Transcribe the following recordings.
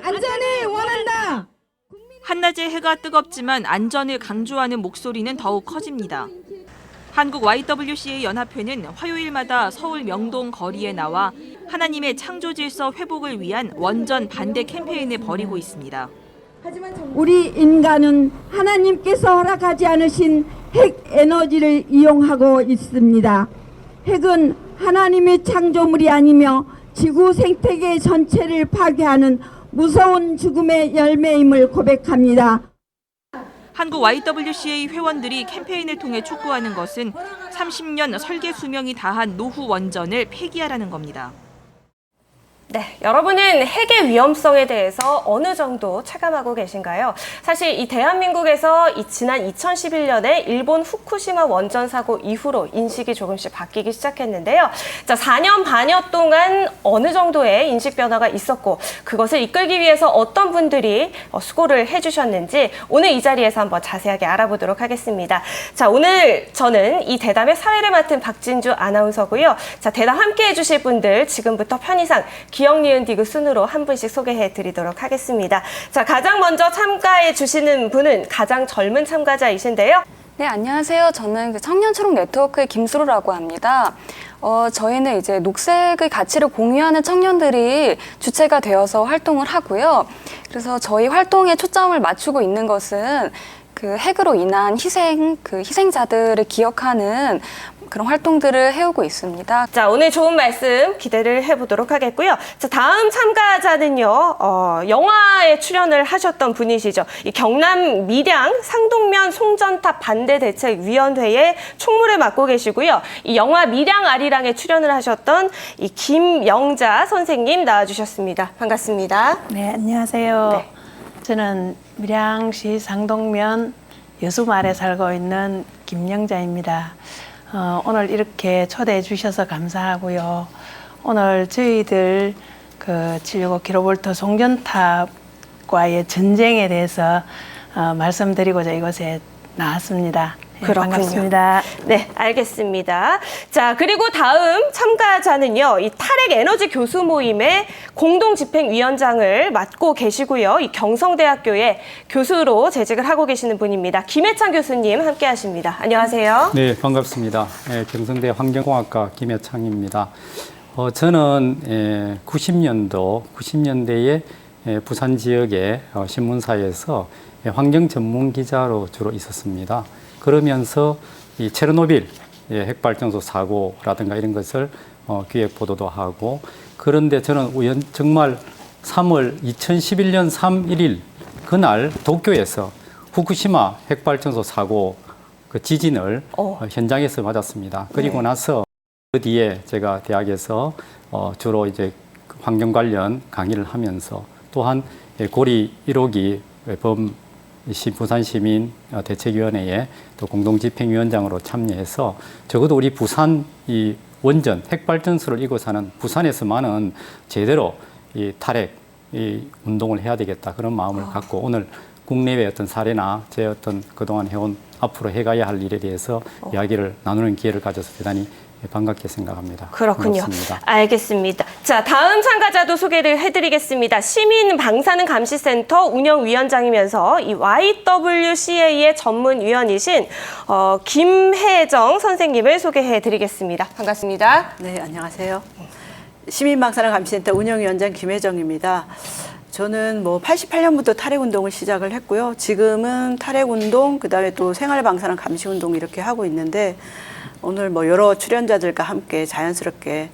안전을 원한다. 한낮에 해가 뜨겁지만 안전을 강조하는 목소리는 더욱 커집니다. 한국 YWCA 연합회는 화요일마다 서울 명동 거리에 나와 하나님의 창조 질서 회복을 위한 원전 반대 캠페인을 벌이고 있습니다. 우리 인간은 하나님께서 허락하지 않으신 핵 에너지를 이용하고 있습니다. 핵은 하나님의 창조물이 아니며 지구 생태계 전체를 파괴하는 무서운 죽음의 열매임을 고백합니다. 한국 YWCA 회원들이 캠페인을 통해 촉구하는 것은 30년 설계 수명이 다한 노후 원전을 폐기하라는 겁니다. 네, 여러분은 핵의 위험성에 대해서 어느 정도 체감하고 계신가요? 사실 이 대한민국에서 지난 2011년에 일본 후쿠시마 원전 사고 이후로 인식이 조금씩 바뀌기 시작했는데요. 자, 4년 반여 동안 어느 정도의 인식 변화가 있었고 그것을 이끌기 위해서 어떤 분들이 수고를 해주셨는지 오늘 이 자리에서 한번 자세하게 알아보도록 하겠습니다. 자, 오늘 저는 이 대담의 사회를 맡은 박진주 아나운서고요. 자, 대담 함께 해주실 분들 지금부터 편의상 기억, 니은, 디귿 순으로 한 분씩 소개해 드리도록 하겠습니다. 자, 가장 먼저 참가해 주시는 분은 가장 젊은 참가자이신데요. 네, 안녕하세요. 저는 청년초록 네트워크의 김수로라고 합니다. 저희는 이제 녹색의 가치를 공유하는 청년들이 주체가 되어서 활동을 하고요. 그래서 저희 활동에 초점을 맞추고 있는 것은 그 핵으로 인한 희생자들을 기억하는 그런 활동들을 해오고 있습니다. 자, 오늘 좋은 말씀 기대를 해보도록 하겠고요. 자, 다음 참가자는요, 영화에 출연을 하셨던 분이시죠. 이 경남 밀양 상동면 송전탑 반대대책위원회의 총무를 맡고 계시고요. 이 영화 밀양 아리랑에 출연을 하셨던 이 김영자 선생님 나와주셨습니다. 반갑습니다. 네, 안녕하세요. 네. 저는 밀양시 상동면 여수마을에 살고 있는 김영자입니다. 오늘 이렇게 초대해 주셔서 감사하고요. 오늘 저희들 그 765kV 송전탑과의 전쟁에 대해서 말씀드리고자 이곳에 나왔습니다. 네, 그렇군요. 반갑습니다. 네, 알겠습니다. 자, 그리고 다음 참가자는요, 이 탈핵 에너지 교수 모임의 공동집행위원장을 맡고 계시고요. 이 경성대학교의 교수로 재직을 하고 계시는 분입니다. 김해찬 교수님 함께 하십니다. 안녕하세요. 네, 반갑습니다. 경성대 환경공학과 김해창입니다. 저는 90년대에 부산 지역의 신문사에서 환경 전문 기자로 주로 있었습니다. 그러면서 이 체르노빌 핵발전소 사고라든가 이런 것을 기획 보도도 하고, 그런데 저는 정말 2011년 3월 1일 그날 도쿄에서 후쿠시마 핵발전소 사고 그 지진을 현장에서 맞았습니다. 그리고 나서 그 뒤에 제가 대학에서 주로 이제 환경 관련 강의를 하면서 또한 고리 1호기 부산시민 대책위원회에 또 공동집행위원장으로 참여해서 적어도 우리 부산 이 원전 핵발전소를 이고 사는 부산에서만은 제대로 이 탈핵 이 운동을 해야 되겠다, 그런 마음을 갖고 오늘 국내외 어떤 사례나 제 어떤 그동안 해온 앞으로 해가야 할 일에 대해서 이야기를 나누는 기회를 가져서 대단히 반갑게 생각합니다. 그렇군요. 반갑습니다. 알겠습니다. 자, 다음 참가자도 소개를 해드리겠습니다. 시민방사능감시센터 운영위원장이면서 이 YWCA의 전문위원이신 김혜정 선생님을 소개해드리겠습니다. 반갑습니다. 네, 안녕하세요. 시민방사능감시센터 운영위원장 김혜정입니다. 저는 88년부터 탈핵운동을 시작을 했고요. 지금은 탈핵운동, 그다음에 또 생활방사능 감시운동 이렇게 하고 있는데, 오늘 여러 출연자들과 함께 자연스럽게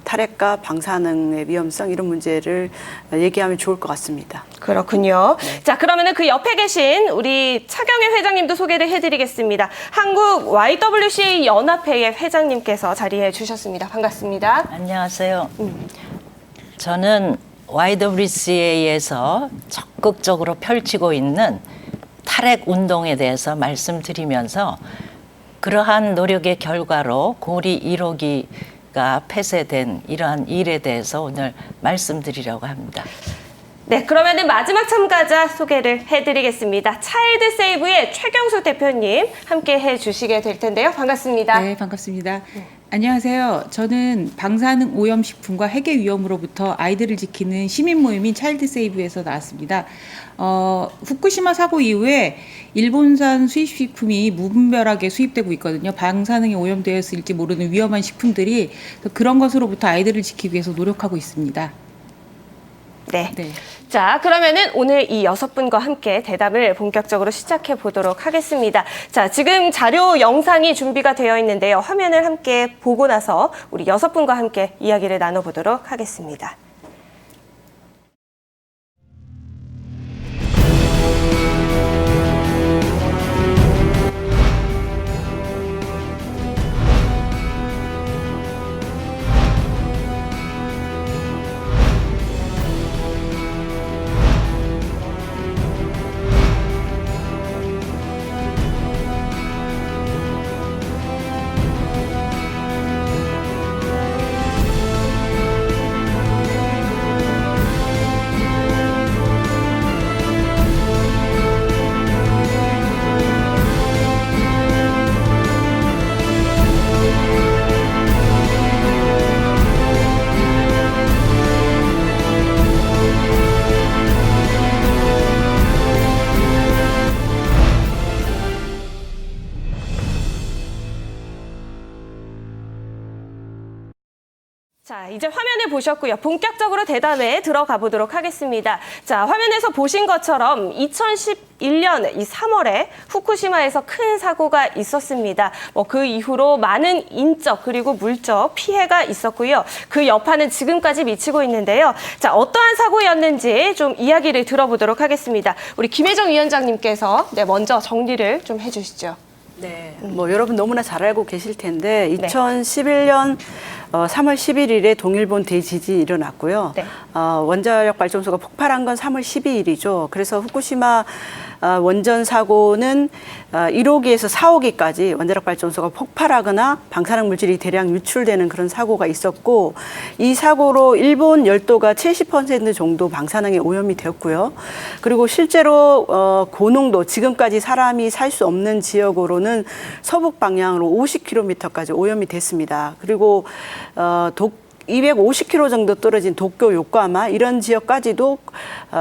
탈핵과 방사능의 위험성 이런 문제를 얘기하면 좋을 것 같습니다. 그렇군요. 네. 자, 그러면은 그 옆에 계신 우리 차경혜 회장님도 소개를 해드리겠습니다. 한국 YWCA 연합회의 회장님께서 자리해 주셨습니다. 반갑습니다. 안녕하세요. 저는 YWCA에서 적극적으로 펼치고 있는 탈핵 운동에 대해서 말씀드리면서 그러한 노력의 결과로 고리 1호기가 폐쇄된 이러한 일에 대해서 오늘 말씀드리려고 합니다. 네, 그러면 마지막 참가자 소개를 해드리겠습니다. 차일드 세이브의 최경수 대표님 함께 해주시게 될 텐데요. 반갑습니다. 네, 반갑습니다. 안녕하세요. 저는 방사능 오염 식품과 핵의 위험으로부터 아이들을 지키는 시민 모임인 차일드 세이브에서 나왔습니다. 후쿠시마 사고 이후에 일본산 수입 식품이 무분별하게 수입되고 있거든요. 방사능에 오염되었을지 모르는 위험한 식품들이 그런 것으로부터 아이들을 지키기 위해서 노력하고 있습니다. 네. 네. 자, 그러면은 오늘 이 6분과 함께 대답을 본격적으로 시작해 보도록 하겠습니다. 자, 지금 자료 영상이 준비가 되어 있는데요. 화면을 함께 보고 나서 우리 6분과 함께 이야기를 나눠보도록 하겠습니다. 자, 이제 화면을 보셨고요. 본격적으로 대담에 들어가 보도록 하겠습니다. 자, 화면에서 보신 것처럼 2011년 이 3월에 후쿠시마에서 큰 사고가 있었습니다. 그 이후로 많은 인적 그리고 물적 피해가 있었고요. 그 여파는 지금까지 미치고 있는데요. 자, 어떠한 사고였는지 좀 이야기를 들어보도록 하겠습니다. 우리 김혜정 위원장님께서 먼저 정리를 좀 해주시죠. 네, 여러분 너무나 잘 알고 계실 텐데 2011년 3월 11일에 동일본 대지진이 일어났고요. 네. 원자력 발전소가 폭발한 건 3월 12일이죠. 그래서 후쿠시마 원전 사고는 1호기에서 4호기까지 원자력 발전소가 폭발하거나 방사능 물질이 대량 유출되는 그런 사고가 있었고, 이 사고로 일본 열도가 70% 정도 방사능에 오염이 되었고요. 그리고 실제로 고농도, 지금까지 사람이 살 수 없는 지역으로는 서북 방향으로 50km까지 오염이 됐습니다. 그리고 250km 정도 떨어진 도쿄, 요코하마 이런 지역까지도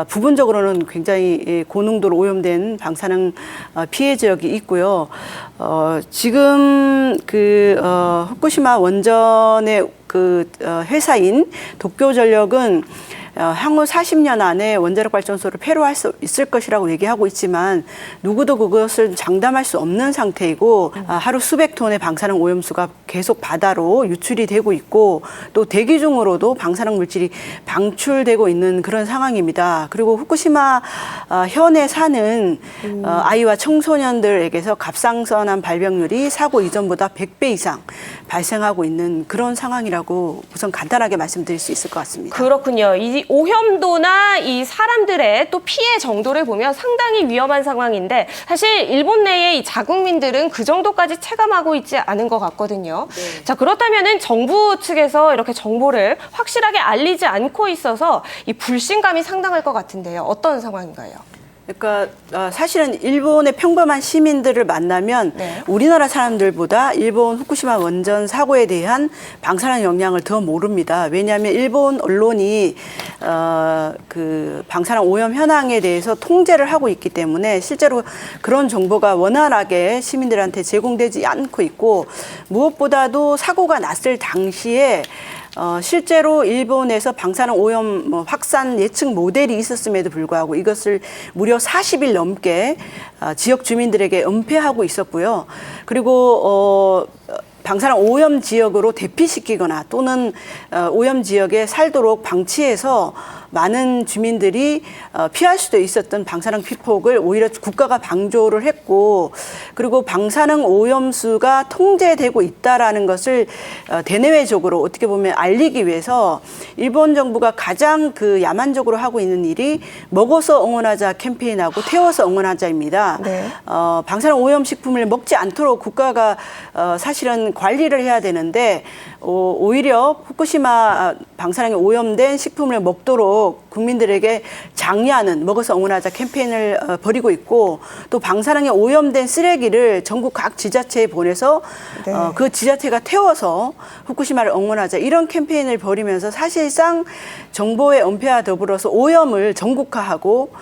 부분적으로는 굉장히 고농도로 오염된 방사능 피해 지역이 있고요. 지금 후쿠시마 원전의 회사인 도쿄전력은 향후 40년 안에 원자력 발전소를 폐로할 수 있을 것이라고 얘기하고 있지만 누구도 그것을 장담할 수 없는 상태이고, 하루 수백 톤의 방사능 오염수가 계속 바다로 유출이 되고 있고, 또 대기 중으로도 방사능 물질이 방출되고 있는 그런 상황입니다. 그리고 후쿠시마 현에 사는 아이와 청소년들에게서 갑상선암 발병률이 사고 이전보다 100배 이상 발생하고 있는 그런 상황이라고 우선 간단하게 말씀드릴 수 있을 것 같습니다. 그렇군요. 이 오염도나 이 사람들의 또 피해 정도를 보면 상당히 위험한 상황인데, 사실 일본 내의 이 자국민들은 그 정도까지 체감하고 있지 않은 것 같거든요. 네. 자, 그렇다면은 정부 측에서 이렇게 정보를 확실하게 알리지 않고 있어서 이 불신감이 상당할 것 같은데요. 어떤 상황인가요? 그러니까 사실은 일본의 평범한 시민들을 만나면 네. 우리나라 사람들보다 일본 후쿠시마 원전 사고에 대한 방사능 영향을 더 모릅니다. 왜냐하면 일본 언론이 그 방사능 오염 현황에 대해서 통제를 하고 있기 때문에 실제로 그런 정보가 원활하게 시민들한테 제공되지 않고 있고, 무엇보다도 사고가 났을 당시에 실제로 일본에서 방사능 오염 확산 예측 모델이 있었음에도 불구하고 이것을 무려 40일 넘게 지역 주민들에게 은폐하고 있었고요. 그리고 방사능 오염 지역으로 대피시키거나 또는 오염 지역에 살도록 방치해서 많은 주민들이 피할 수도 있었던 방사능 피폭을 오히려 국가가 방조를 했고, 그리고 방사능 오염수가 통제되고 있다라는 것을 대내외적으로 어떻게 보면 알리기 위해서 일본 정부가 가장 야만적으로 하고 있는 일이 먹어서 응원하자 캠페인하고 태워서 응원하자입니다. 네. 방사능 오염 식품을 먹지 않도록 국가가 사실은 관리를 해야 되는데 오히려 후쿠시마 방사능에 오염된 식품을 먹도록 계속 국민들에게 장려하는 먹어서 응원하자 캠페인을 벌이고 있고 또 방사능에 오염된 쓰레기를 전국 각 지자체에 보내서 그 지자체가 태워서 후쿠시마를 응원하자 이런 캠페인을 벌이면서 사실상 정보의 은폐와 더불어서 오염을 전국화하고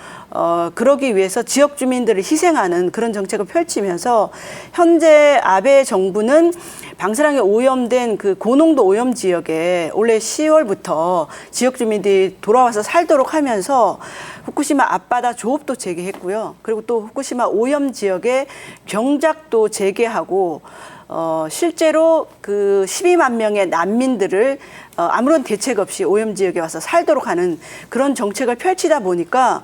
그러기 위해서 지역 주민들을 희생하는 그런 정책을 펼치면서 현재 아베 정부는 방사능에 오염된 그 고농도 오염 지역에 올해 10월부터 지역 주민들이 돌아와서 살도록 하면서 후쿠시마 앞바다 조업도 재개했고요. 그리고 또 후쿠시마 오염 지역에 병작도 재개하고 실제로 그 12만 명의 난민들을 아무런 대책 없이 오염 지역에 와서 살도록 하는 그런 정책을 펼치다 보니까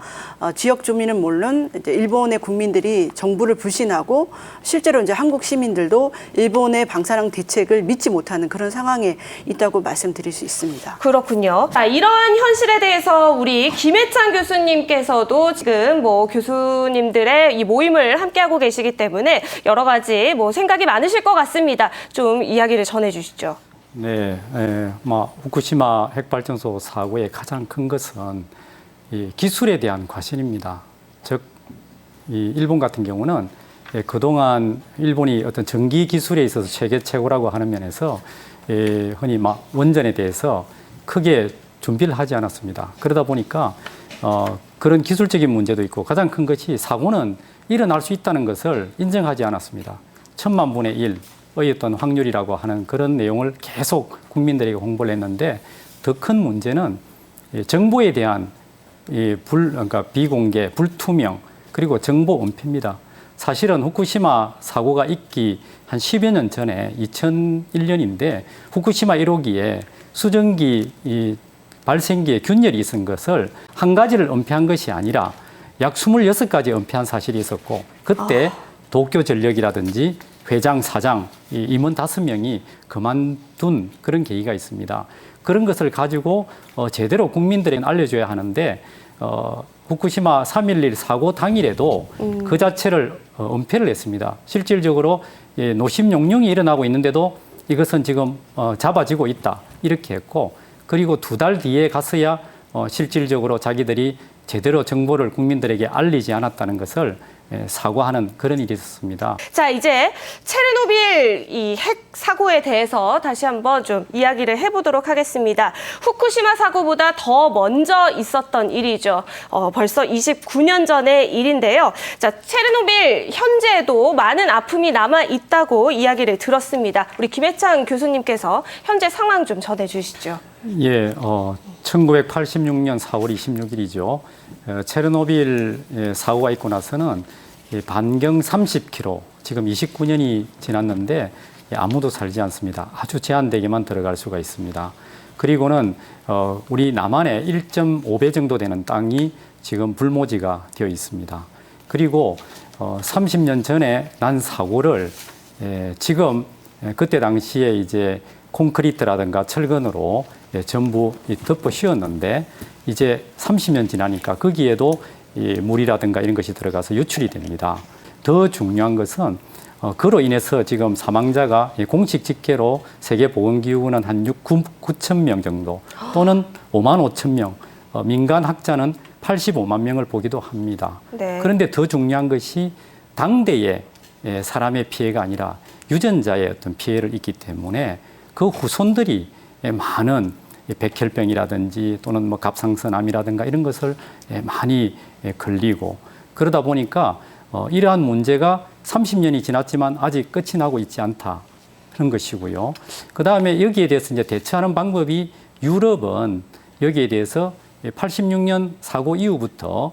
지역 주민은 물론 이제 일본의 국민들이 정부를 불신하고 실제로 이제 한국 시민들도 일본의 방사능 대책을 믿지 못하는 그런 상황에 있다고 말씀드릴 수 있습니다. 그렇군요. 자, 이러한 현실에 대해서 우리 김해찬 교수님께서도 지금 뭐 교수님들의 이 모임을 함께하고 계시기 때문에 여러 가지 뭐 생각이 많으실 것 같습니다. 좀 이야기를 전해주시죠. 네, 후쿠시마 핵발전소 사고의 가장 큰 것은 이 기술에 대한 과신입니다. 즉, 이 일본 같은 경우는 그동안 일본이 어떤 전기 기술에 있어서 세계 최고라고 하는 면에서 흔히 원전에 대해서 크게 준비를 하지 않았습니다. 그러다 보니까 그런 기술적인 문제도 있고 가장 큰 것이 사고는 일어날 수 있다는 것을 인정하지 않았습니다. 1000만 분의 1의 어떤 확률이라고 하는 그런 내용을 계속 국민들에게 홍보를 했는데 더 큰 문제는 정보에 대한 그러니까 비공개, 불투명, 그리고 정보 은폐입니다. 사실은 후쿠시마 사고가 있기 한 10여 년 전에 2001년인데 후쿠시마 1호기에 수증기 발생기에 균열이 있은 것을 한 가지를 은폐한 것이 아니라 약 26가지 은폐한 사실이 있었고 그때 도쿄전력이라든지 회장, 사장, 임원 5명이 그만둔 그런 계기가 있습니다. 그런 것을 가지고 제대로 국민들에게 알려줘야 하는데 후쿠시마 3.11 사고 당일에도 그 자체를 은폐를 했습니다. 실질적으로 노심 용융이 일어나고 있는데도 이것은 지금 잡아지고 있다 이렇게 했고 그리고 2달 뒤에 갔어야 실질적으로 자기들이 제대로 정보를 국민들에게 알리지 않았다는 것을 사과하는 그런 일이 있었습니다. 자, 이제 체르노빌 이 핵 사고에 대해서 다시 한번 좀 이야기를 해보도록 하겠습니다. 후쿠시마 사고보다 더 먼저 있었던 일이죠. 벌써 29년 전의 일인데요. 자, 체르노빌 현재도 많은 아픔이 남아 있다고 이야기를 들었습니다. 우리 김해찬 교수님께서 현재 상황 좀 전해주시죠. 예, 1986년 4월 26일이죠. 체르노빌 사고가 있고 나서는 반경 30km, 지금 29년이 지났는데 아무도 살지 않습니다. 아주 제한되게만 들어갈 수가 있습니다. 그리고는 우리 남한의 1.5배 정도 되는 땅이 지금 불모지가 되어 있습니다. 그리고 30년 전에 난 사고를 지금 그때 당시에 이제 콘크리트라든가 철근으로 전부 덮어 씌웠는데 이제 30년 지나니까 거기에도 물이라든가 이런 것이 들어가서 유출이 됩니다. 더 중요한 것은 그로 인해서 지금 사망자가 공식 집계로 세계보건기구는 한 9천 명 정도 또는 5만 5천 명, 민간 학자는 85만 명을 보기도 합니다. 네. 그런데 더 중요한 것이 당대의 사람의 피해가 아니라 유전자의 어떤 피해를 입기 때문에 그 후손들이 많은 백혈병이라든지 또는 뭐 갑상선암이라든가 이런 것을 많이 걸리고 그러다 보니까 이러한 문제가 30년이 지났지만 아직 끝이 나고 있지 않다 그런 것이고요. 그 다음에 여기에 대해서 이제 대처하는 방법이 유럽은 여기에 대해서 86년 사고 이후부터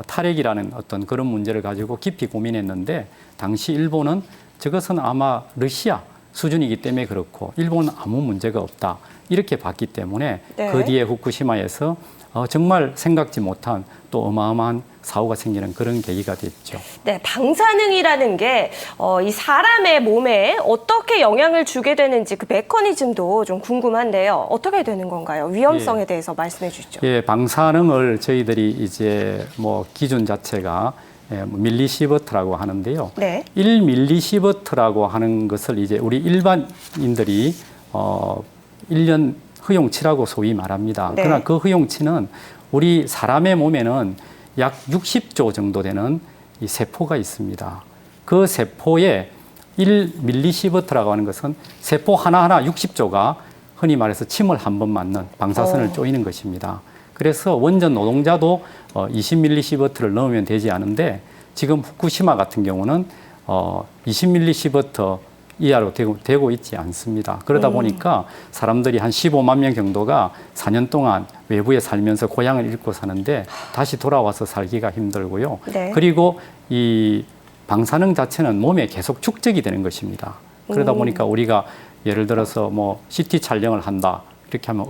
탈핵이라는 어떤 그런 문제를 가지고 깊이 고민했는데 당시 일본은 저것은 아마 러시아 수준이기 때문에 그렇고 일본은 아무 문제가 없다 이렇게 봤기 때문에 네. 그 뒤에 후쿠시마에서 정말 생각지 못한 또 어마어마한 사고가 생기는 그런 계기가 됐죠. 네, 방사능이라는 게 이 사람의 몸에 어떻게 영향을 주게 되는지 그 메커니즘도 좀 궁금한데요. 어떻게 되는 건가요? 위험성에 대해서 말씀해 주시죠. 예, 방사능을 저희들이 이제 뭐 기준 자체가 밀리시버트라고 하는데요. 네. 1밀리시버트라고 하는 것을 이제 우리 일반인들이 1년 허용치라고 소위 말합니다. 네. 그러나 그 허용치는 우리 사람의 몸에는 약 60조 정도 되는 이 세포가 있습니다. 그 세포에 1mSv라고 하는 것은 세포 하나하나 60조가 흔히 말해서 침을 한 번 맞는 방사선을 쪼이는 것입니다. 그래서 원전 노동자도 20mSv를 넣으면 되지 않은데 지금 후쿠시마 같은 경우는 20mSv 이하로 되고 있지 않습니다. 그러다 보니까 사람들이 한 15만 명 정도가 4년 동안 외부에 살면서 고향을 잃고 사는데 다시 돌아와서 살기가 힘들고요. 네. 그리고 이 방사능 자체는 몸에 계속 축적이 되는 것입니다. 그러다 보니까 우리가 예를 들어서 뭐 CT 촬영을 한다 이렇게 하면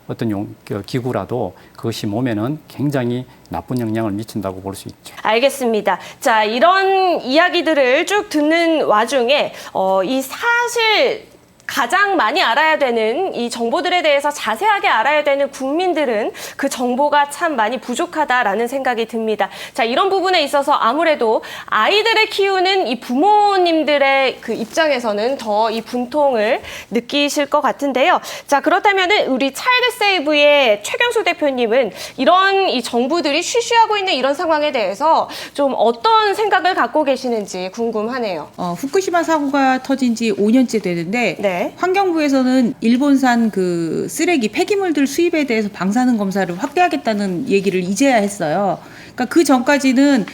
어떤 기구라도 그것이 몸에는 굉장히 나쁜 영향을 미친다고 볼 수 있죠. 알겠습니다. 자, 이런 이야기들을 쭉 듣는 와중에 이 사실 가장 많이 알아야 되는 이 정보들에 대해서 자세하게 알아야 되는 국민들은 그 정보가 참 많이 부족하다라는 생각이 듭니다. 자, 이런 부분에 있어서 아무래도 아이들을 키우는 이 부모님들의 그 입장에서는 더 이 분통을 느끼실 것 같은데요. 자, 그렇다면은 우리 차일드 세이브의 최경수 대표님은 이런 이 정부들이 쉬쉬하고 있는 이런 상황에 대해서 좀 어떤 생각을 갖고 계시는지 궁금하네요. 후쿠시마 사고가 터진 지 5년째 되는데 네. 환경부에서는 일본산 그 쓰레기 폐기물들 수입에 대해서 방사능 검사를 확대하겠다는 얘기를 이제야 했어요. 그러니까 그 전까지는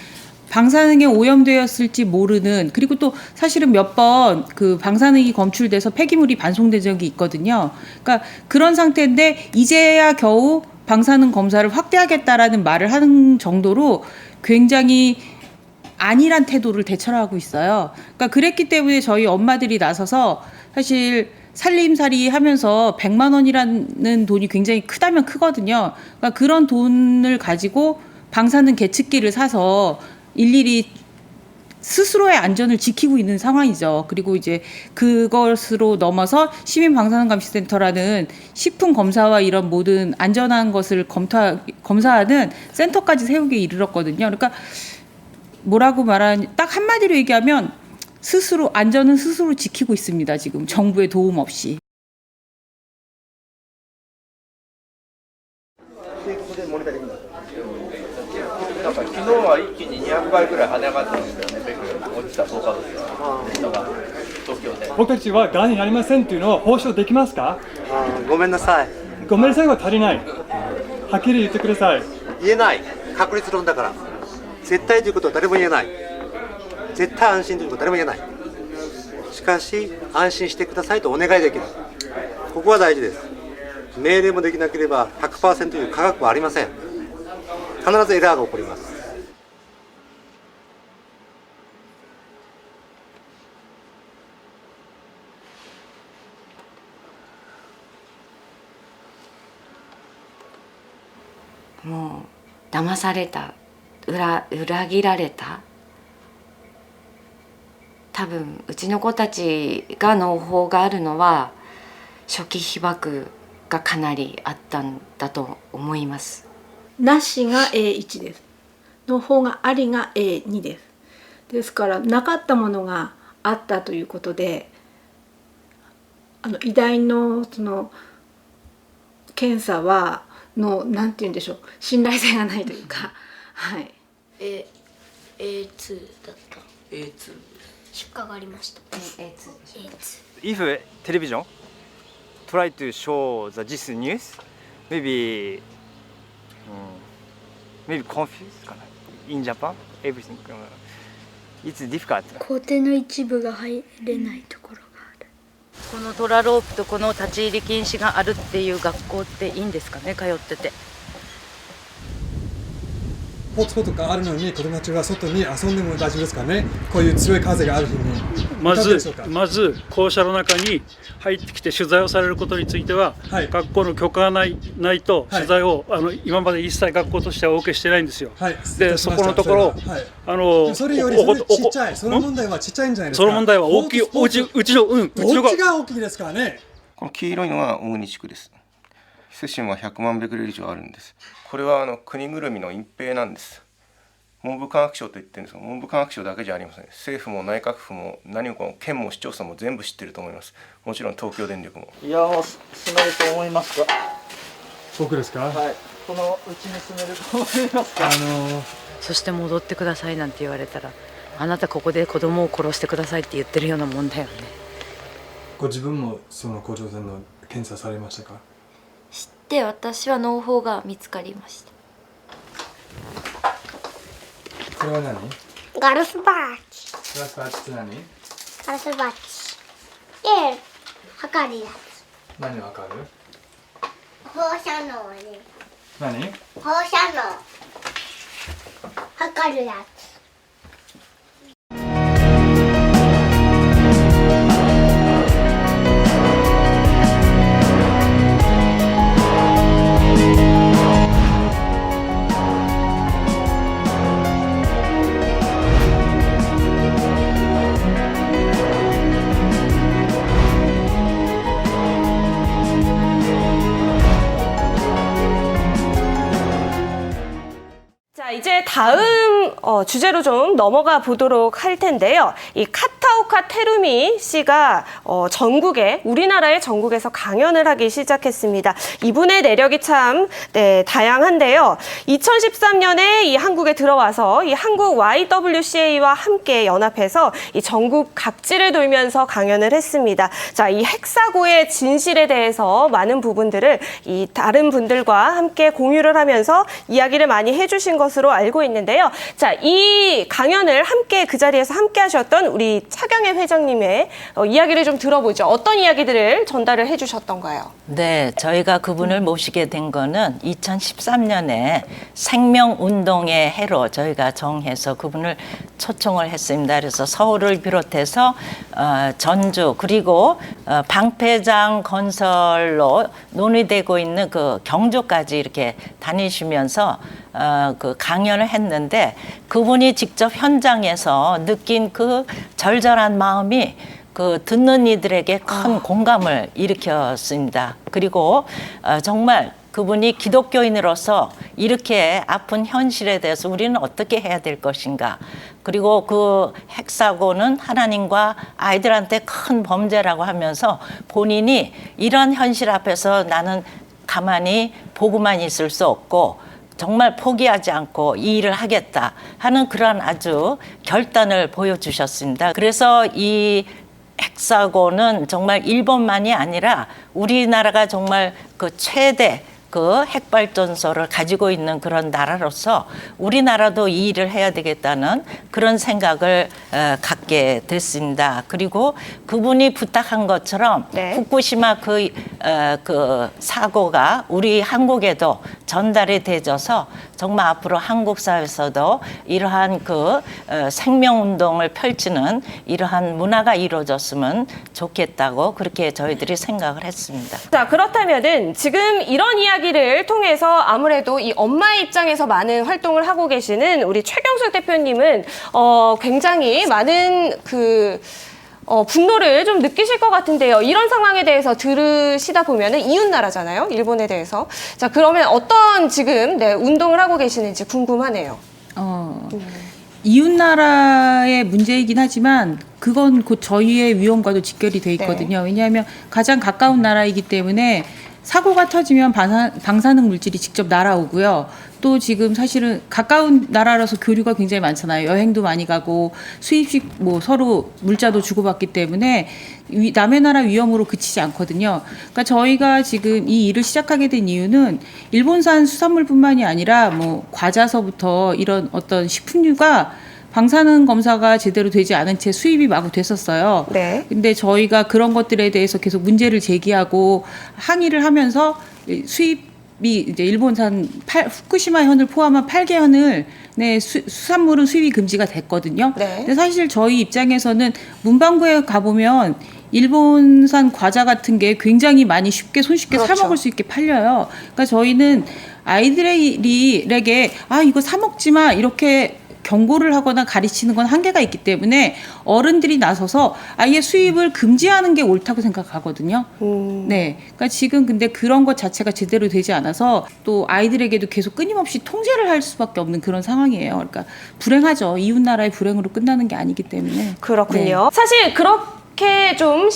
방사능에 오염되었을지 모르는, 그리고 또 사실은 몇 번 그 방사능이 검출돼서 폐기물이 반송된 적이 있거든요. 그러니까 그런 상태인데 이제야 겨우 방사능 검사를 확대하겠다라는 말을 하는 정도로 굉장히 아니란 태도를 대처하고 있어요. 그러니까 그랬기 때문에 저희 엄마들이 나서서 사실 살림살이 하면서 100만 원이라는 돈이 굉장히 크다면 크거든요. 그러니까 그런 돈을 가지고 방사능 계측기를 사서 일일이 스스로의 안전을 지키고 있는 상황이죠. 그리고 이제 그것으로 넘어서 시민방사능감시센터라는 식품 검사와 이런 모든 안전한 것을 검사하는 센터까지 세우기에 이르렀거든요. 그러니까 뭐라고 말하는, 딱 한마디로 얘기하면 스스로 안전은 스스로 지키고 있습니다. 지금 정부의 도움 없이. なんか昨日は一気に200倍ぐらい跳ね上がったんですよね、ベク落ちた放火物が東京で。僕たちはがんになりませんというのを保証できますか？ごめんなさい。ごめんなさいは足りない。はっきり言ってください。言えない。確率論だから。絶対ということは誰も言えない。絶対安心ということは誰も言えない。しかし安心してくださいとお願いできる。ここは大事です。命令もできなければ 100% という科学はありません。必ずエラーが起こります。もう騙された、裏切られた。多分うちの子たちがのう胞があるのは初期被爆がかなりあったんだと思います。なしが A1 です。の方がありが A2 です。ですからなかったものがあったということで、医大のその検査はのなんて言うんでしょう、信頼性がないというか、はい。A2 だった。A2 出荷がありました。A2 If television try to show the this news, maybe confused かな。In Japan, everything it's difficult. 工程の一部が入れないところがある。このトラロープとこの立ち入り禁止があるっていう学校っていいんですかね、通ってて。ポツポツがあるのに子供たちは外に遊んでも大丈夫ですかね。こういう強い風がある日に。まず校舎の中に入ってきて取材をされることについては、はい、学校の許可がないと取材を、はい、今まで一切学校としてはお受けしてないんですよ。はい、でそこのところ、はい、それよりそれちっちゃい、その問題はちっちゃいんじゃないですか。その問題は大きい、うちのどっちが大きいですからね。この黄色いのは小国地区です。セシウムは100万ベクレル以上あるんです。これは国ぐるみの隠蔽なんです。文部科学省と言ってるんですが、文部科学省だけじゃありません。政府も内閣府も何も県も市町村も全部知ってると思います。もちろん東京電力も。いや、進めると思いますか。僕ですか。はい。このうちに進めると思いますか。そして戻ってくださいなんて言われたら、あなたここで子供を殺してくださいって言ってるようなもんだよね。ご自分もその甲状腺の検査されましたか。で、私は嚢胞が見つかりました。それは何？ガラスバッチ。ガラスバッチって何？ガラスバッチ。で、測るやつ。何わかる？放射能ね。何？放射能。測るやつ。자, 이제 다음 주제로 좀 넘어가 보도록 할 텐데요. 이 카타오카 테루미 씨가 전국에, 우리나라의 전국에서 강연을 하기 시작했습니다. 이분의 내력이 참 다양한데요. 2013년에 이 한국에 들어와서 이 한국 YWCA와 함께 연합해서 이 전국 각지를 돌면서 강연을 했습니다. 자, 이 핵사고의 진실에 대해서 많은 부분들을 이 다른 분들과 함께 공유를 하면서 이야기를 많이 해주신 것으로 알고 있는데요. 자, 이 강연을 함께 그 자리에서 함께 하셨던 우리 차경애 회장님의 이야기를 좀 들어보죠. 어떤 이야기들을 전달을 해주셨던가요? 네, 저희가 그분을 모시게 된 거는 2013년에 생명운동의 해로 저희가 정해서 그분을 초청을 했습니다. 그래서 서울을 비롯해서 전주 그리고 방패장 건설로 논의되고 있는 그 경주까지 이렇게 다니시면서 그 강연을 했는데 그분이 직접 현장에서 느낀 그 절절한 마음이 그 듣는 이들에게 큰 공감을 일으켰습니다. 그리고 정말 그분이 기독교인으로서 이렇게 아픈 현실에 대해서 우리는 어떻게 해야 될 것인가. 그리고 그 핵사고는 하나님과 아이들한테 큰 범죄라고 하면서 본인이 이런 현실 앞에서 나는 가만히 보고만 있을 수 없고 정말 포기하지 않고 이 일을 하겠다 하는 그런 아주 결단을 보여주셨습니다. 그래서 이 핵사고는 정말 일본만이 아니라 우리나라가 정말 그 최대 그 핵발전소를 가지고 있는 그런 나라로서 우리나라도 이 일을 해야 되겠다는 그런 생각을 갖게 됐습니다. 그리고 그분이 부탁한 것처럼 후쿠시마 그 사고가 우리 한국에도 전달이 되어서 정말 앞으로 한국 사회에서도 이러한 그 생명운동을 펼치는 이러한 문화가 이루어졌으면 좋겠다고 그렇게 저희들이 생각을 했습니다. 자, 그렇다면은 지금 이런 이야기를 통해서 아무래도 이 엄마의 입장에서 많은 활동을 하고 계시는 우리 최경숙 대표님은 굉장히 많은 분노를 좀 느끼실 것 같은데요. 이런 상황에 대해서 들으시다 보면은 이웃 나라잖아요. 일본에 대해서. 자, 그러면 어떤 지금 운동을 하고 계시는지 궁금하네요. 이웃 나라의 문제이긴 하지만 그건 곧 저희의 위험과도 직결이 돼 있거든요. 왜냐하면 가장 가까운 나라이기 때문에 사고가 터지면 방사능 물질이 직접 날아오고요. 또 지금 사실은 가까운 나라라서 교류가 굉장히 많잖아요. 여행도 많이 가고 수입식 뭐 서로 물자도 주고받기 때문에 남의 나라 위험으로 그치지 않거든요. 그러니까 저희가 지금 이 일을 시작하게 된 이유는 일본산 수산물뿐만이 아니라 뭐 과자서부터 이런 어떤 식품류가 방사능 검사가 제대로 되지 않은 채 수입이 마구 됐었어요. 근데 저희가 그런 것들에 대해서 계속 문제를 제기하고 항의를 하면서 수입이 이제 일본산 후쿠시마 현을 포함한 8개 현을 수산물은 수입이 금지가 됐거든요. 근데 사실 저희 입장에서는 문방구에 가보면 일본산 과자 같은 게 굉장히 많이 쉽게 손쉽게 사 먹을 수 있게 팔려요. 그러니까 저희는 아이들에게 이거 사 먹지 마 이렇게 경고를 하거나 가르치는 건 한계가 있기 때문에 어른들이 나서서 아예 수입을 금지하는 게 옳다고 생각하거든요. 네, 그러니까 지금 근데 그런 것 자체가 제대로 되지 않아서 또 아이들에게도 계속 끊임없이 통제를 할 수밖에 없는 그런 상황이에요. 그러니까 불행하죠. 이웃 나라의 불행으로 끝나는 게 아니기 때문에. 그렇군요. 사실 그렇게 좀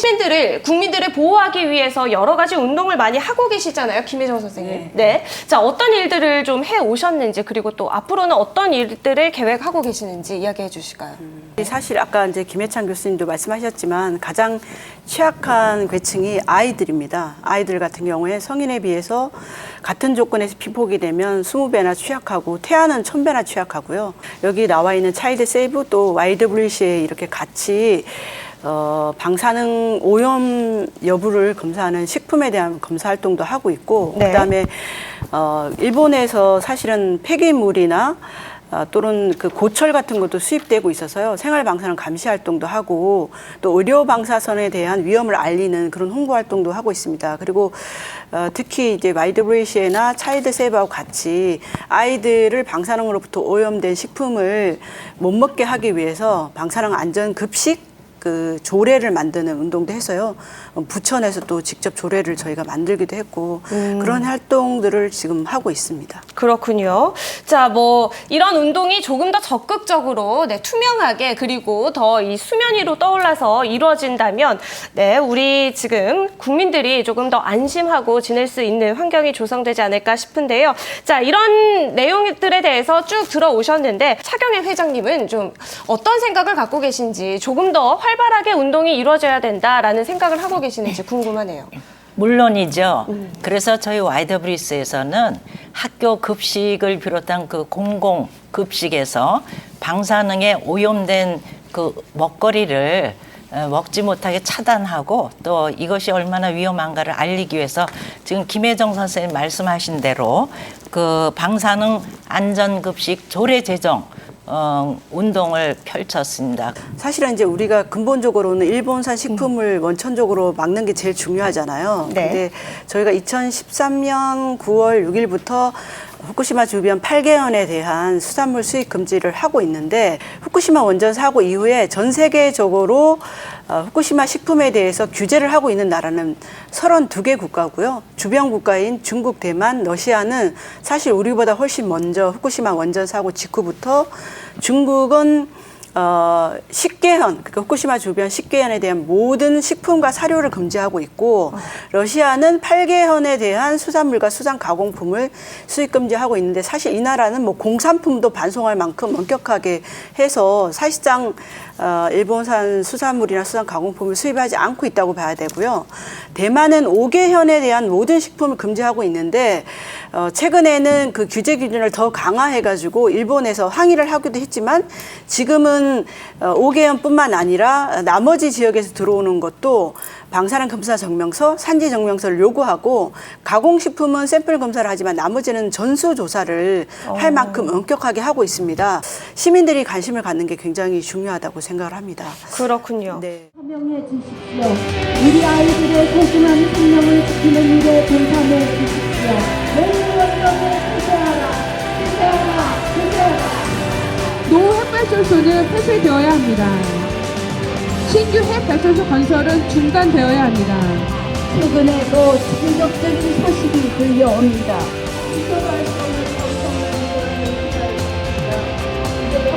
국민들을 보호하기 위해서 여러 가지 운동을 많이 하고 계시잖아요, 김혜정 선생님. 네. 자, 어떤 일들을 좀 해 오셨는지, 그리고 또 앞으로는 어떤 일들을 계획하고 계시는지 이야기해 주실까요? 사실 아까 이제 김해찬 교수님도 말씀하셨지만 가장 취약한 계층이 아이들입니다. 아이들 같은 경우에 성인에 비해서 같은 조건에서 피폭이 되면 20배나 취약하고 태아는 1000배나 취약하고요. 여기 나와 있는 차일드 세이브 또 YWCA 이렇게 같이 방사능 오염 여부를 검사하는 식품에 대한 검사 활동도 하고 있고, 그다음에 일본에서 사실은 폐기물이나 또는 그 고철 같은 것도 수입되고 있어서요. 생활 방사능 감시 활동도 하고 또 의료 방사선에 대한 위험을 알리는 그런 홍보 활동도 하고 있습니다. 그리고 특히 이제 YWCA나 차일드 세이브하고 같이 아이들을 방사능으로부터 오염된 식품을 못 먹게 하기 위해서 방사능 안전 급식 그 조례를 만드는 운동도 해서요. 부천에서 또 직접 조례를 저희가 만들기도 했고 그런 활동들을 지금 하고 있습니다. 그렇군요. 자, 뭐 이런 운동이 조금 더 적극적으로 투명하게 그리고 더 이 수면 위로 떠올라서 이루어진다면 우리 지금 국민들이 조금 더 안심하고 지낼 수 있는 환경이 조성되지 않을까 싶은데요. 자, 이런 내용들에 대해서 쭉 들어오셨는데 차경혜 회장님은 좀 어떤 생각을 갖고 계신지, 조금 더 활발하게 운동이 이루어져야 된다라는 생각을 하고 계시는지 궁금하네요. 물론이죠. 그래서 저희 YWC에서는 학교 급식을 비롯한 그 공공 급식에서 방사능에 오염된 그 먹거리를 먹지 못하게 차단하고 또 이것이 얼마나 위험한가를 알리기 위해서 지금 김혜정 선생님 말씀하신 대로 그 방사능 안전급식 조례 제정 운동을 펼쳤습니다. 사실은 이제 우리가 근본적으로는 일본산 식품을 원천적으로 막는 게 제일 중요하잖아요. 근데 저희가 2013년 9월 6일부터 후쿠시마 주변 8개현에 대한 수산물 수입 금지를 하고 있는데, 후쿠시마 원전 사고 이후에 전 세계적으로 후쿠시마 식품에 대해서 규제를 하고 있는 나라는 32개 국가고요. 주변 국가인 중국, 대만, 러시아는 사실 우리보다 훨씬 먼저 후쿠시마 원전 사고 직후부터 중국은 10개현, 그러니까 후쿠시마 주변 10개현에 대한 모든 식품과 사료를 금지하고 있고, 러시아는 8개현에 대한 수산물과 수산 가공품을 수입 금지하고 있는데, 사실 이 나라는 뭐 공산품도 반송할 만큼 엄격하게 해서 사실상 일본산 수산물이나 수산 가공품을 수입하지 않고 있다고 봐야 되고요. 대만은 5개현에 대한 모든 식품을 금지하고 있는데, 최근에는 그 규제 기준을 더 강화해가지고 일본에서 항의를 하기도 했지만, 지금은 5개현뿐만 아니라 나머지 지역에서 들어오는 것도 방사능 검사 증명서, 산지 증명서를 요구하고, 가공식품은 샘플 검사를 하지만 나머지는 전수 조사를 할 만큼 엄격하게 하고 있습니다. 시민들이 관심을 갖는 게 굉장히 중요하다고 생각을 합니다. 그렇군요. 서명해 주십시오. 우리 아이들의 소중한 생명을 지키는 일에 동참해 주십시오. 매일 원동에 투자하라, 투자하라, 투자하라. 노핵발전소는 폐쇄되어야 합니다. 신규 핵발전소 건설은 중단되어야 합니다. 최근에도 충격적인 소식이 들려옵니다.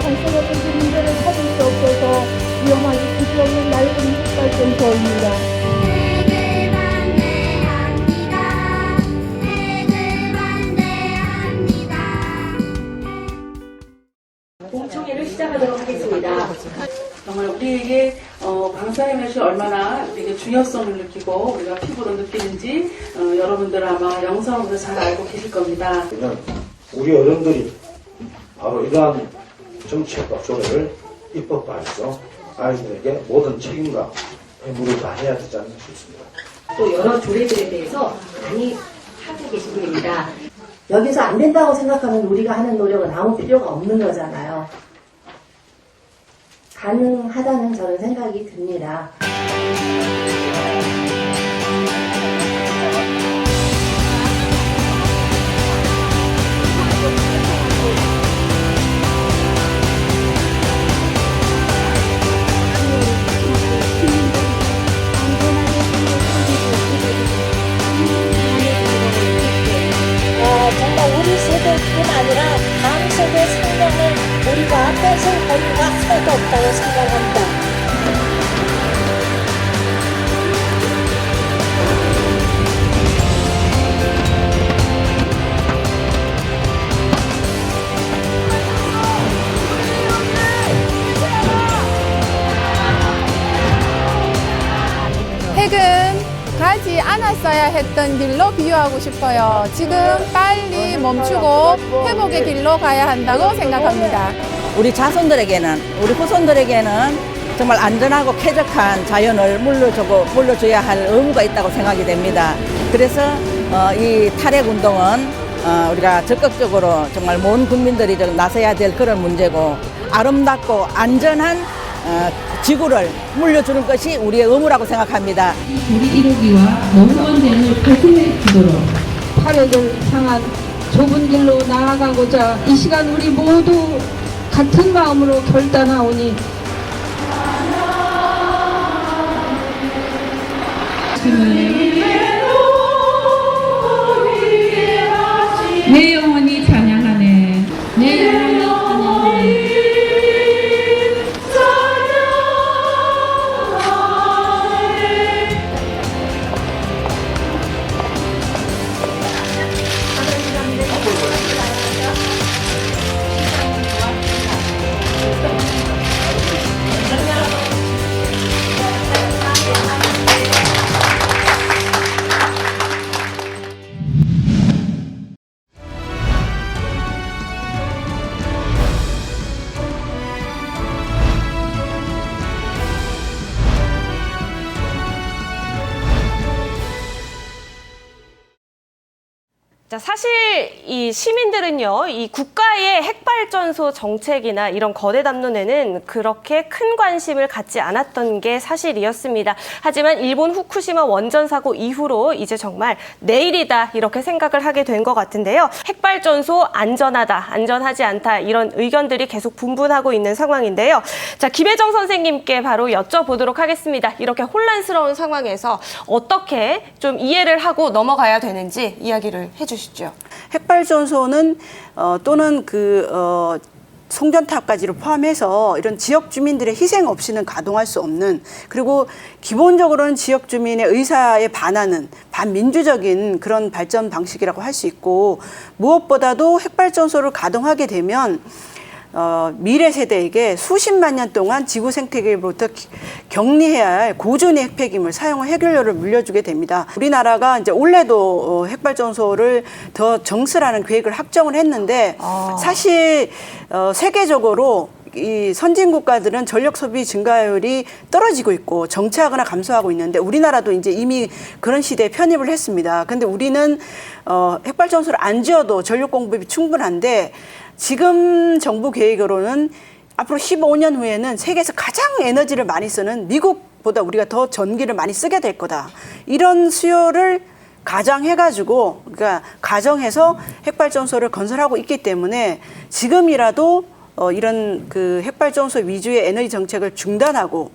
활성화 문제를 찾을 수 없어서 위험하게 구조없는 낡은 핵발전소입니다. 공청회를 시작하도록 하겠습니다. 정말 우리에게 방사능 것이 얼마나 되게 중요성을 느끼고 우리가 피부로 느끼는지 여러분들 아마 영상으로 잘 알고 계실 겁니다. 우리 어른들이 바로 이러한 정책과 조례를 입법화해서 아이들에게 모든 책임과 의무를 다해야 되지 않을까 싶습니다. 또 여러 조례들에 대해서 많이 하고 계신 분입니다. 여기서 안 된다고 생각하면 우리가 하는 노력은 아무 필요가 없는 거잖아요. 가능하다는 저는 생각이 듭니다. 걸어가야 했던 길로 비유하고 싶어요. 지금 빨리 멈추고 회복의 길로 가야 한다고 생각합니다. 우리 자손들에게는, 우리 후손들에게는 정말 안전하고 쾌적한 자연을 물려줘야 할 의무가 있다고 생각이 됩니다. 그래서 이 탈핵운동은 우리가 적극적으로 정말 모든 국민들이 좀 나서야 될 그런 문제고, 아름답고 안전한 지구를 물려주는 것이 우리의 의무라고 생각합니다. 우리 이루기와 노후원전을 탈출해주도록 탈핵을 향한 좁은 길로 나아가고자 이 시간 우리 모두 같은 마음으로 결단하오니 내 영혼이 찬양하네. 내 영혼이 찬양하네. 자, 사실 이 시민들은요, 이 국가의 핵발전소 정책이나 이런 거대 담론에는 그렇게 큰 관심을 갖지 않았던 게 사실이었습니다. 하지만 일본 후쿠시마 원전 사고 이후로 이제 정말 내일이다 이렇게 생각을 하게 된 것 같은데요. 핵발전소 안전하다, 안전하지 않다 이런 의견들이 계속 분분하고 있는 상황인데요. 자, 김혜정 선생님께 바로 여쭤보도록 하겠습니다. 이렇게 혼란스러운 상황에서 어떻게 좀 이해를 하고 넘어가야 되는지 이야기를 해주시죠. 핵발전소는 또는 송전탑까지를 포함해서 이런 지역 주민들의 희생 없이는 가동할 수 없는, 그리고 기본적으로는 지역 주민의 의사에 반하는 반민주적인 그런 발전 방식이라고 할 수 있고, 무엇보다도 핵발전소를 가동하게 되면 미래 세대에게 수십만 년 동안 지구 생태계로부터 격리해야 할 고전의 핵폐기물 사용 해결료를 물려주게 됩니다. 우리나라가 이제 올해도 핵발전소를 더 정설하는 계획을 확정을 했는데, 사실 세계적으로 이 선진 국가들은 전력 소비 증가율이 떨어지고 있고 정체하거나 감소하고 있는데, 우리나라도 이제 이미 그런 시대에 편입을 했습니다. 근데 우리는 핵발전소를 안 지어도 전력 공급이 충분한데, 지금 정부 계획으로는 앞으로 15년 후에는 세계에서 가장 에너지를 많이 쓰는 미국보다 우리가 더 전기를 많이 쓰게 될 거다. 이런 수요를 가정해가지고, 그러니까 가정해서 핵발전소를 건설하고 있기 때문에 지금이라도 이런 그 핵발전소 위주의 에너지 정책을 중단하고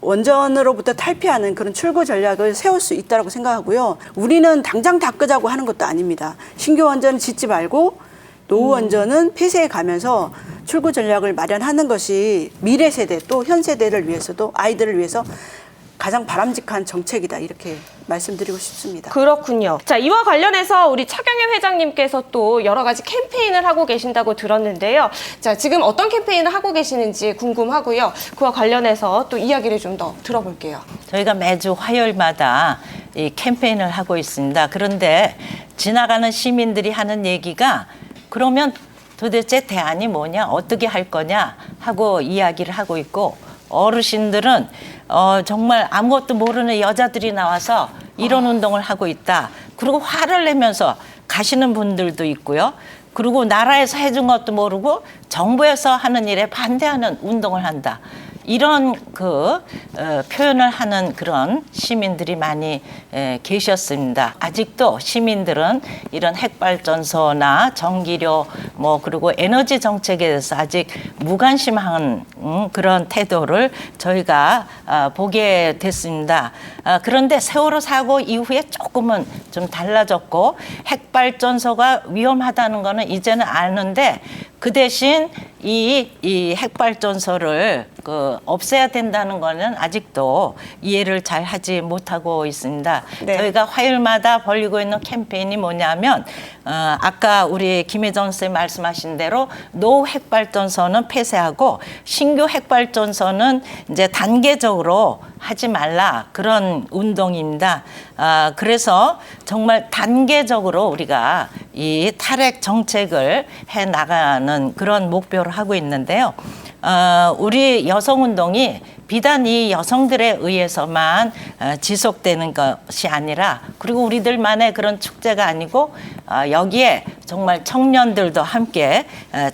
원전으로부터 탈피하는 그런 출구 전략을 세울 수 있다고 생각하고요. 우리는 당장 다 끄자고 하는 것도 아닙니다. 신규 원전을 짓지 말고 노후 원전은 폐쇄해 가면서 출구 전략을 마련하는 것이 미래 세대 또 현 세대를 위해서도 아이들을 위해서 가장 바람직한 정책이다, 이렇게 말씀드리고 싶습니다. 그렇군요. 자, 이와 관련해서 우리 차경혜 회장님께서 또 여러 가지 캠페인을 하고 계신다고 들었는데요. 자, 지금 어떤 캠페인을 하고 계시는지 궁금하고요. 그와 관련해서 또 이야기를 좀 더 들어볼게요. 저희가 매주 화요일마다 이 캠페인을 하고 있습니다. 그런데 지나가는 시민들이 하는 얘기가, 그러면 도대체 대안이 뭐냐, 어떻게 할 거냐 하고 이야기를 하고 있고, 어르신들은 정말 아무것도 모르는 여자들이 나와서 이런 운동을 하고 있다. 그리고 화를 내면서 가시는 분들도 있고요. 그리고 나라에서 해준 것도 모르고 정부에서 하는 일에 반대하는 운동을 한다. 이런 표현을 하는 그런 시민들이 많이 계셨습니다. 아직도 시민들은 이런 핵발전소나 전기료 그리고 에너지 정책에 대해서 아직 무관심한 그런 태도를 저희가 보게 됐습니다. 그런데 세월호 사고 이후에 조금은 좀 달라졌고, 핵발전소가 위험하다는 거는 이제는 아는데, 그 대신 이 핵발전소를 없애야 된다는 거는 아직도 이해를 잘 하지 못하고 있습니다. 네. 저희가 화요일마다 벌이고 있는 캠페인이 뭐냐면, 아까 우리 김혜정 선생님 말씀하신 대로 노후 핵발전소는 폐쇄하고 신규 신규 핵발전소는 이제 단계적으로 하지 말라 그런 운동입니다. 그래서 정말 단계적으로 우리가 이 탈핵 정책을 해 나가는 그런 목표를 하고 있는데요. 우리 여성운동이 비단 이 여성들에 의해서만 지속되는 것이 아니라 그리고 우리들만의 그런 축제가 아니고 여기에 정말 청년들도 함께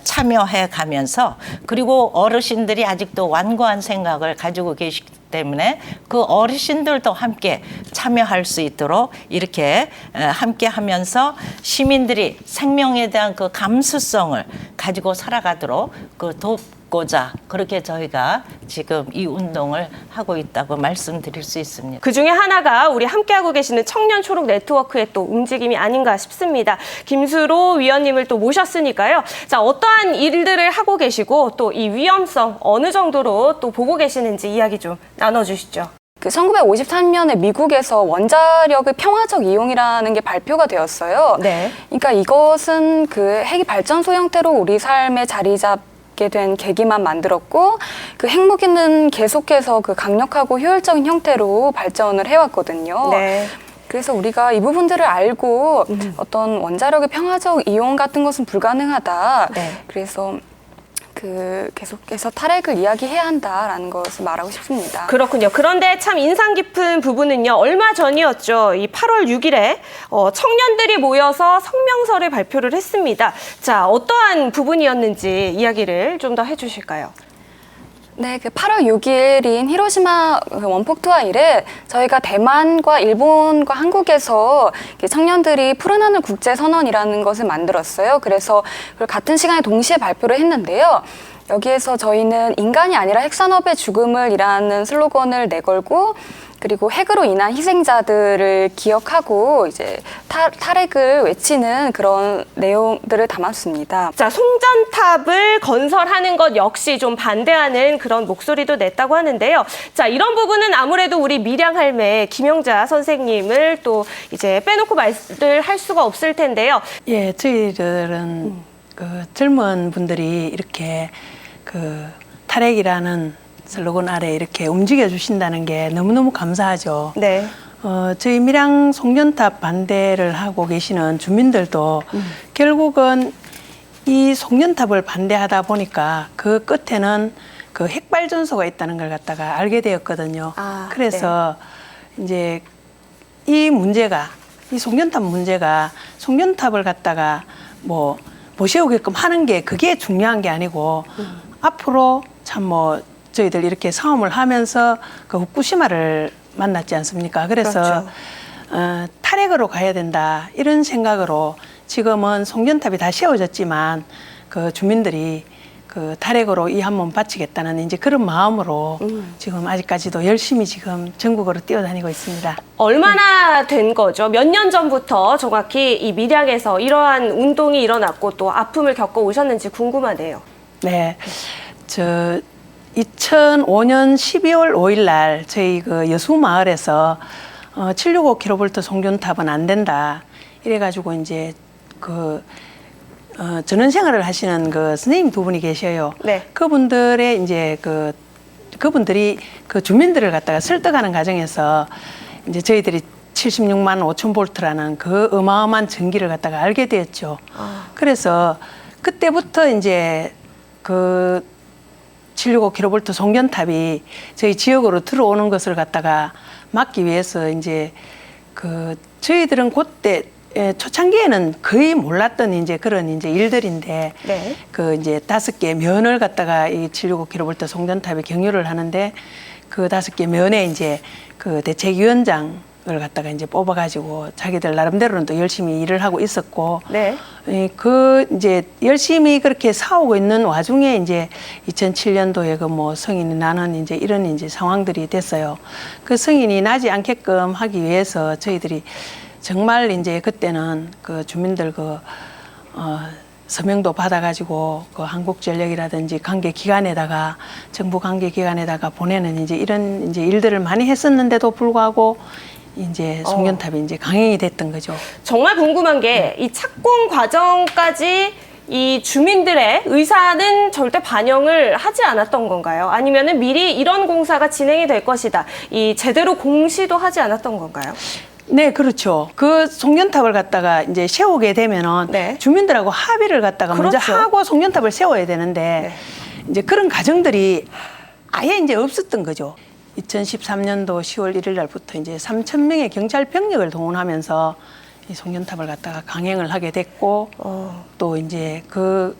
참여해 가면서 그리고 어르신들이 아직도 완고한 생각을 가지고 계시기 때문에 그 어르신들도 함께 참여할 수 있도록 이렇게 함께 하면서 시민들이 생명에 대한 그 감수성을 가지고 살아가도록 그 돕고자 그렇게 저희가 지금 이 운동을 하고 있다고 말씀드릴 수 있습니다. 그 중에 하나가 우리 함께하고 계시는 청년 초록 네트워크의 또 움직임이 아닌가 싶습니다. 김수로 위원님을 또 모셨으니까요. 자, 어떠한 일들을 하고 계시고 또 이 위험성 어느 정도로 또 보고 계시는지 이야기 좀 나눠주시죠. 1953년에 미국에서 원자력의 평화적 이용이라는 게 발표가 되었어요. 네. 그러니까 이것은 그 핵 발전소 형태로 우리 삶에 자리 잡게 된 계기만 만들었고 그 핵무기는 계속해서 그 강력하고 효율적인 형태로 발전을 해왔거든요. 네. 그래서 우리가 이 부분들을 알고 어떤 원자력의 평화적 이용 같은 것은 불가능하다. 네. 그래서 그 계속해서 탈핵을 이야기해야 한다라는 것을 말하고 싶습니다. 그렇군요. 그런데 참 인상 깊은 부분은요. 얼마 전이었죠. 이 8월 6일에 청년들이 모여서 성명서를 발표를 했습니다. 자, 어떠한 부분이었는지 이야기를 좀 더 해주실까요? 네, 그 8월 6일인 히로시마 원폭 투하 이래 저희가 대만과 일본과 한국에서 청년들이 푸른 하늘 국제 선언이라는 것을 만들었어요. 그래서 그걸 같은 시간에 동시에 발표를 했는데요. 여기에서 저희는 인간이 아니라 핵산업의 죽음을이라는 슬로건을 내걸고 그리고 핵으로 인한 희생자들을 기억하고 이제 탈핵을 외치는 그런 내용들을 담았습니다. 자, 송전탑을 건설하는 것 역시 좀 반대하는 그런 목소리도 냈다고 하는데요. 자, 이런 부분은 아무래도 우리 밀양 할매 김영자 선생님을 또 이제 빼놓고 말을 할 수가 없을 텐데요. 예, 저희들은 그 젊은 분들이 이렇게 그 탈핵이라는 슬로건 아래 이렇게 움직여 주신다는 게 너무너무 감사하죠. 네. 저희 밀양 송전탑 반대를 하고 계시는 주민들도 결국은 이 송전탑을 반대하다 보니까 그 끝에는 그 핵발전소가 있다는 걸 갖다가 알게 되었거든요. 그래서 이제 이 문제가 이 송전탑 문제가 송전탑을 갖다가 못 세우게끔 하는 게 그게 중요한 게 아니고 앞으로 참 저희들 이렇게 싸움을 하면서 그 후쿠시마를 만났지 않습니까? 그래서 그렇죠. 탈핵으로 가야 된다 이런 생각으로 지금은 송전탑이 다 세워졌지만 그 주민들이 그 탈핵으로 이 한 몸 바치겠다는 이제 그런 마음으로 지금 아직까지도 열심히 지금 전국으로 뛰어다니고 있습니다. 얼마나 된 거죠? 몇 년 전부터 정확히 이 밀양에서 이러한 운동이 일어났고 또 아픔을 겪어 오셨는지 궁금하네요. 네, 2005년 12월 5일 날 저희 그 여수마을에서 765kV 송전탑은 안 된다 이래가지고 이제 그 전원 생활을 하시는 그 선생님 두 분이 계셔요. 네. 그분들의 이제 그분들이 그 주민들을 갖다가 설득하는 과정에서 이제 저희들이 76만 5천 볼트라는 그 어마어마한 전기를 갖다가 알게 되었죠. 그래서 그때부터 이제 그 765kV 송전탑이 저희 지역으로 들어오는 것을 갖다가 막기 위해서 이제 그 저희들은 그때 초창기에는 거의 몰랐던 이제 그런 이제 일들인데 네. 그 이제 5개 면을 갖다가 이 765kV 송전탑에 경유를 하는데 그 5개 면에 이제 그 대책위원장 을 갖다가 이제 뽑아가지고 자기들 나름대로는 또 열심히 일을 하고 있었고, 네. 그 이제 열심히 그렇게 싸우고 있는 와중에 이제 2007년도에 그 성인이 나는 이제 이런 이제 상황들이 됐어요. 그 성인이 나지 않게끔 하기 위해서 저희들이 정말 이제 그때는 그 주민들 서명도 받아가지고 그 한국전력이라든지 관계기관에다가 정부 관계기관에다가 보내는 이제 이런 이제 일들을 많이 했었는데도 불구하고 이제 송전탑이 이제 강행이 됐던 거죠. 정말 궁금한 게 이 착공 과정까지 이 주민들의 의사는 절대 반영을 하지 않았던 건가요? 아니면은 미리 이런 공사가 진행이 될 것이다. 이 제대로 공시도 하지 않았던 건가요? 네, 그렇죠. 그 송년탑을 갖다가 이제 세우게 되면은 주민들하고 합의를 갖다가 먼저 하고 송년탑을 세워야 되는데 이제 그런 과정들이 아예 이제 없었던 거죠. 2013년도 10월 1일 날부터 이제 3,000명의 경찰 병력을 동원하면서 이 송년탑을 갖다가 강행을 하게 됐고 또 이제 그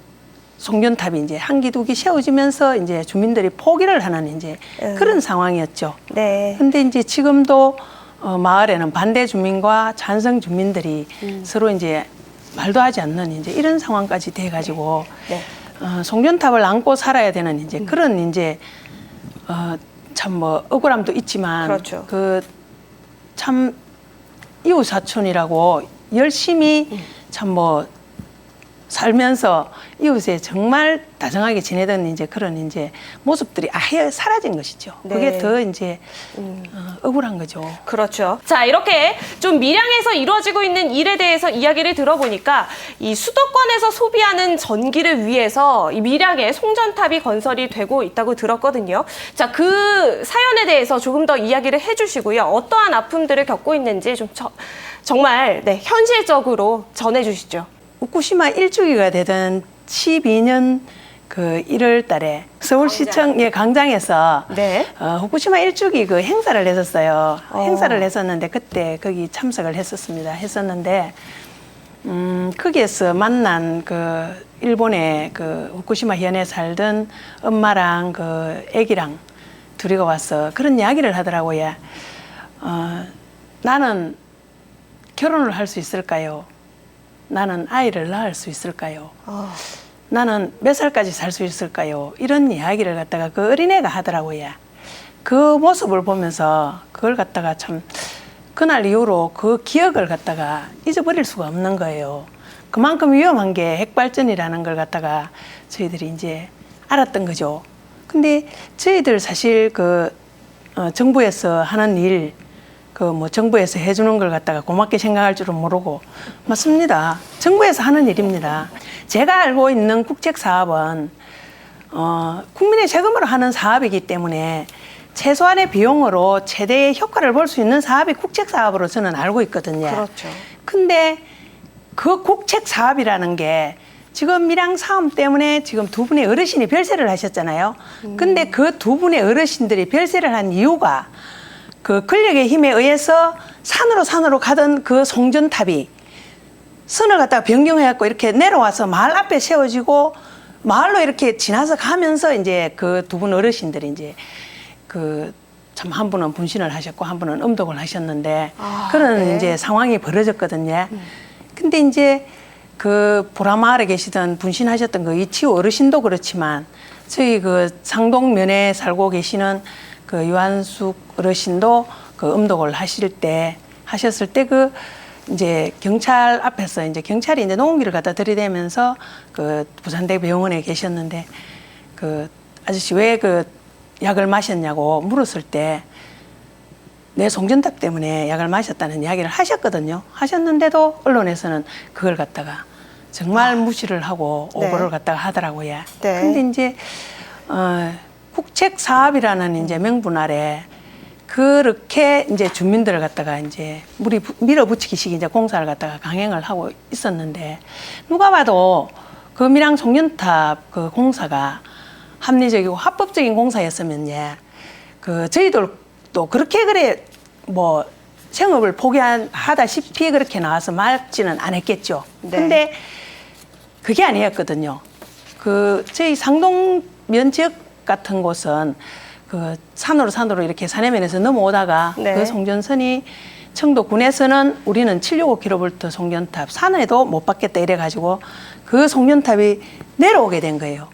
송년탑이 이제 한 기, 두 기 세워지면서 이제 주민들이 포기를 하는 이제 그런 상황이었죠. 네. 근데 이제 지금도 마을에는 반대 주민과 찬성 주민들이 서로 이제 말도 하지 않는 이제 이런 상황까지 돼가지고 송년탑을 안고 살아야 되는 이제 그런 이제 참 뭐 억울함도 있지만 그 참 이웃 사촌이라고 열심히 참 뭐 살면서 이웃에 정말 다정하게 지내던 이제 그런 이제 모습들이 아예 사라진 것이죠. 그게 더 이제 억울한 거죠. 그렇죠. 자, 이렇게 좀 밀양에서 이루어지고 있는 일에 대해서 이야기를 들어보니까 이 수도권에서 소비하는 전기를 위해서 이 밀양에 송전탑이 건설이 되고 있다고 들었거든요. 자, 그 사연에 대해서 조금 더 이야기를 해주시고요. 어떠한 아픔들을 겪고 있는지 좀 정말 현실적으로 전해주시죠. 후쿠시마 일주기가 되던 12년 그 1월 달에 서울시청 강장에서 후쿠시마 일주기 그 행사를 했었어요. 행사를 했었는데 그때 거기 참석을 했었는데 거기에서 만난 그 일본의 그 후쿠시마 현에 살던 엄마랑 그 아기랑 둘이가 와서 그런 이야기를 하더라고요. 나는 결혼을 할 수 있을까요? 나는 아이를 낳을 수 있을까요? 나는 몇 살까지 살 수 있을까요? 이런 이야기를 갖다가 그 어린애가 하더라고요. 그 모습을 보면서 그걸 갖다가 참 그날 이후로 그 기억을 갖다가 잊어버릴 수가 없는 거예요. 그만큼 위험한 게 핵발전이라는 걸 갖다가 저희들이 이제 알았던 거죠. 근데 저희들 사실 그 정부에서 하는 일, 그 뭐 정부에서 해주는 걸 갖다가 고맙게 생각할 줄은 모르고 맞습니다. 정부에서 하는 일입니다. 제가 알고 있는 국책 사업은 국민의 세금으로 하는 사업이기 때문에 최소한의 비용으로 최대의 효과를 볼 수 있는 사업이 국책 사업으로 저는 알고 있거든요. 그렇죠. 근데 그 국책 사업이라는 게 지금 밀양 사업 때문에 지금 두 분의 어르신이 별세를 하셨잖아요. 근데 그 두 분의 어르신들이 별세를 한 이유가 그 권력의 힘에 의해서 산으로 가던 그 송전탑이 선을 갖다가 변경해갖고 이렇게 내려와서 마을 앞에 세워지고 마을로 이렇게 지나서 가면서 이제 그 두 분 어르신들이 이제 그 참 한 분은 분신을 하셨고 한 분은 음독을 하셨는데 그런 이제 상황이 벌어졌거든요. 근데 이제 그 보라마을에 계시던 분신하셨던 그 이치우 어르신도 그렇지만 저희 그 상동면에 살고 계시는 그 유한숙 어르신도 그 음독을 하셨을 때 그 이제 경찰 앞에서 이제 경찰이 이제 농기를 갖다 들이대면서 그 부산대 병원에 계셨는데 그 아저씨 왜 그 약을 마셨냐고 물었을 때 내 송전탑 때문에 약을 마셨다는 이야기를 하셨거든요. 하셨는데도 언론에서는 그걸 갖다가 정말 무시를 하고 오보를 갖다가 하더라고요. 근데 이제 국책 사업이라는 이제 명분 아래 그렇게 이제 주민들을 갖다가 이제 밀어붙이기식 이제 공사를 갖다가 강행을 하고 있었는데 누가 봐도 그 밀양 송년탑 그 공사가 합리적이고 합법적인 공사였으면 그 저희들도 그렇게 그래 뭐 생업을 포기하다시피 그렇게 나와서 막지는 않았겠죠. 근데 그게 아니었거든요. 그 저희 상동면 지역 같은 곳은 그 산으로 이렇게 산해면에서 넘어오다가 그 송전선이 청도군에서는 우리는 765kV 송전탑 산에도 못 받겠다 이래가지고 그 송전탑이 내려오게 된 거예요.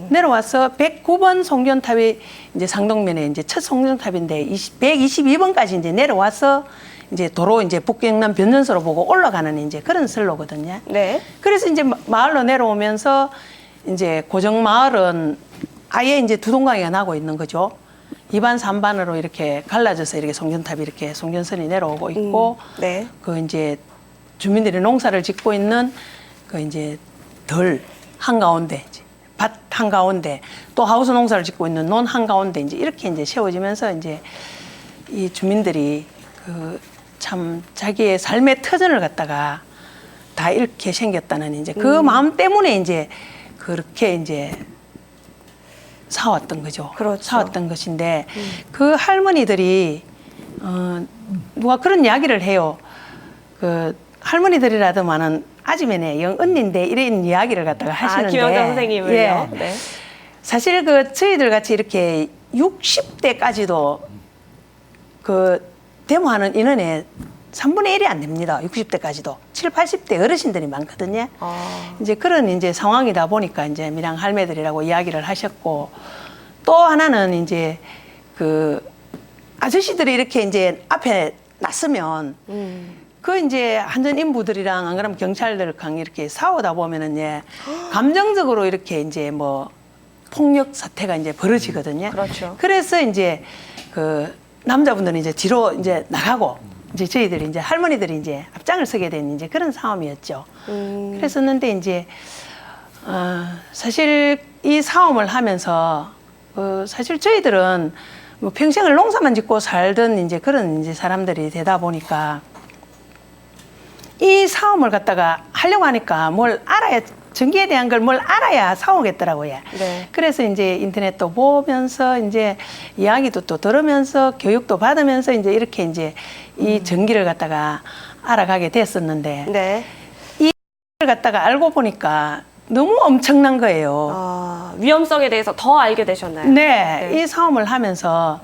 내려와서 109번 송전탑이 이제 상동면에 이제 첫 송전탑인데 122번까지 이제 내려와서 이제 도로 이제 북경남 변전소로 보고 올라가는 이제 그런 선로거든요. 그래서 이제 마을로 내려오면서 이제 고정 마을은 아예 이제 두 동강이가 나고 있는 거죠. 2반, 3반으로 이렇게 갈라져서 이렇게 송전탑이 이렇게 송전선이 내려오고 있고, 그 이제 주민들이 농사를 짓고 있는 그 이제 덜 한가운데 이제 밭 한가운데 또 하우스 농사를 짓고 있는 논 한가운데 이제 이렇게 이제 세워지면서 이제 이 주민들이 그 참 자기의 삶의 터전을 갖다가 다 이렇게 생겼다는 이제 그 마음 때문에 이제 그렇게 이제 사왔던 거죠. 그렇죠. 사왔던 것인데 그 할머니들이 누가 그런 이야기를 해요. 그 할머니들이라더만은 아줌매네 영 언니인데 이런 이야기를 갖다가 하시는데 김영자 선생님을요. 예. 네. 사실 그 저희들 같이 이렇게 60대까지도 그 데모하는 인원의 3분의 1이 안 됩니다. 60대까지도 70, 80대 어르신들이 많거든요. 이제 그런 이제 상황이다 보니까 이제 밀양 할매들이라고 이야기를 하셨고 또 하나는 이제 그 아저씨들이 이렇게 이제 앞에 났으면 그 이제 한전 인부들이랑 안 그러면 경찰들랑 이렇게 싸우다 보면은 예 감정적으로 이렇게 이제 뭐 폭력 사태가 이제 벌어지거든요. 그렇죠. 그래서 이제 그 남자분들은 이제 뒤로 이제 나가고 이제 저희들이 이제 할머니들이 이제 앞장을 서게 된 이제 그런 상황이었죠. 그랬었는데 이제 사실 이 싸움을 하면서 사실 저희들은 뭐 평생을 농사만 짓고 살던 이제 그런 이제 사람들이 되다 보니까 이 싸움을 갖다가 하려고 하니까 뭘 알아야 전기에 대한 걸 뭘 알아야 싸우겠더라고요. 네. 그래서 이제 인터넷도 보면서 이제 이야기도 또 들으면서 교육도 받으면서 이제 이렇게 이제 이 전기를 갖다가 알아가게 됐었는데 네. 이걸 갖다가 알고 보니까 너무 엄청난 거예요. 위험성에 대해서 더 알게 되셨나요? 네, 이 싸움을 하면서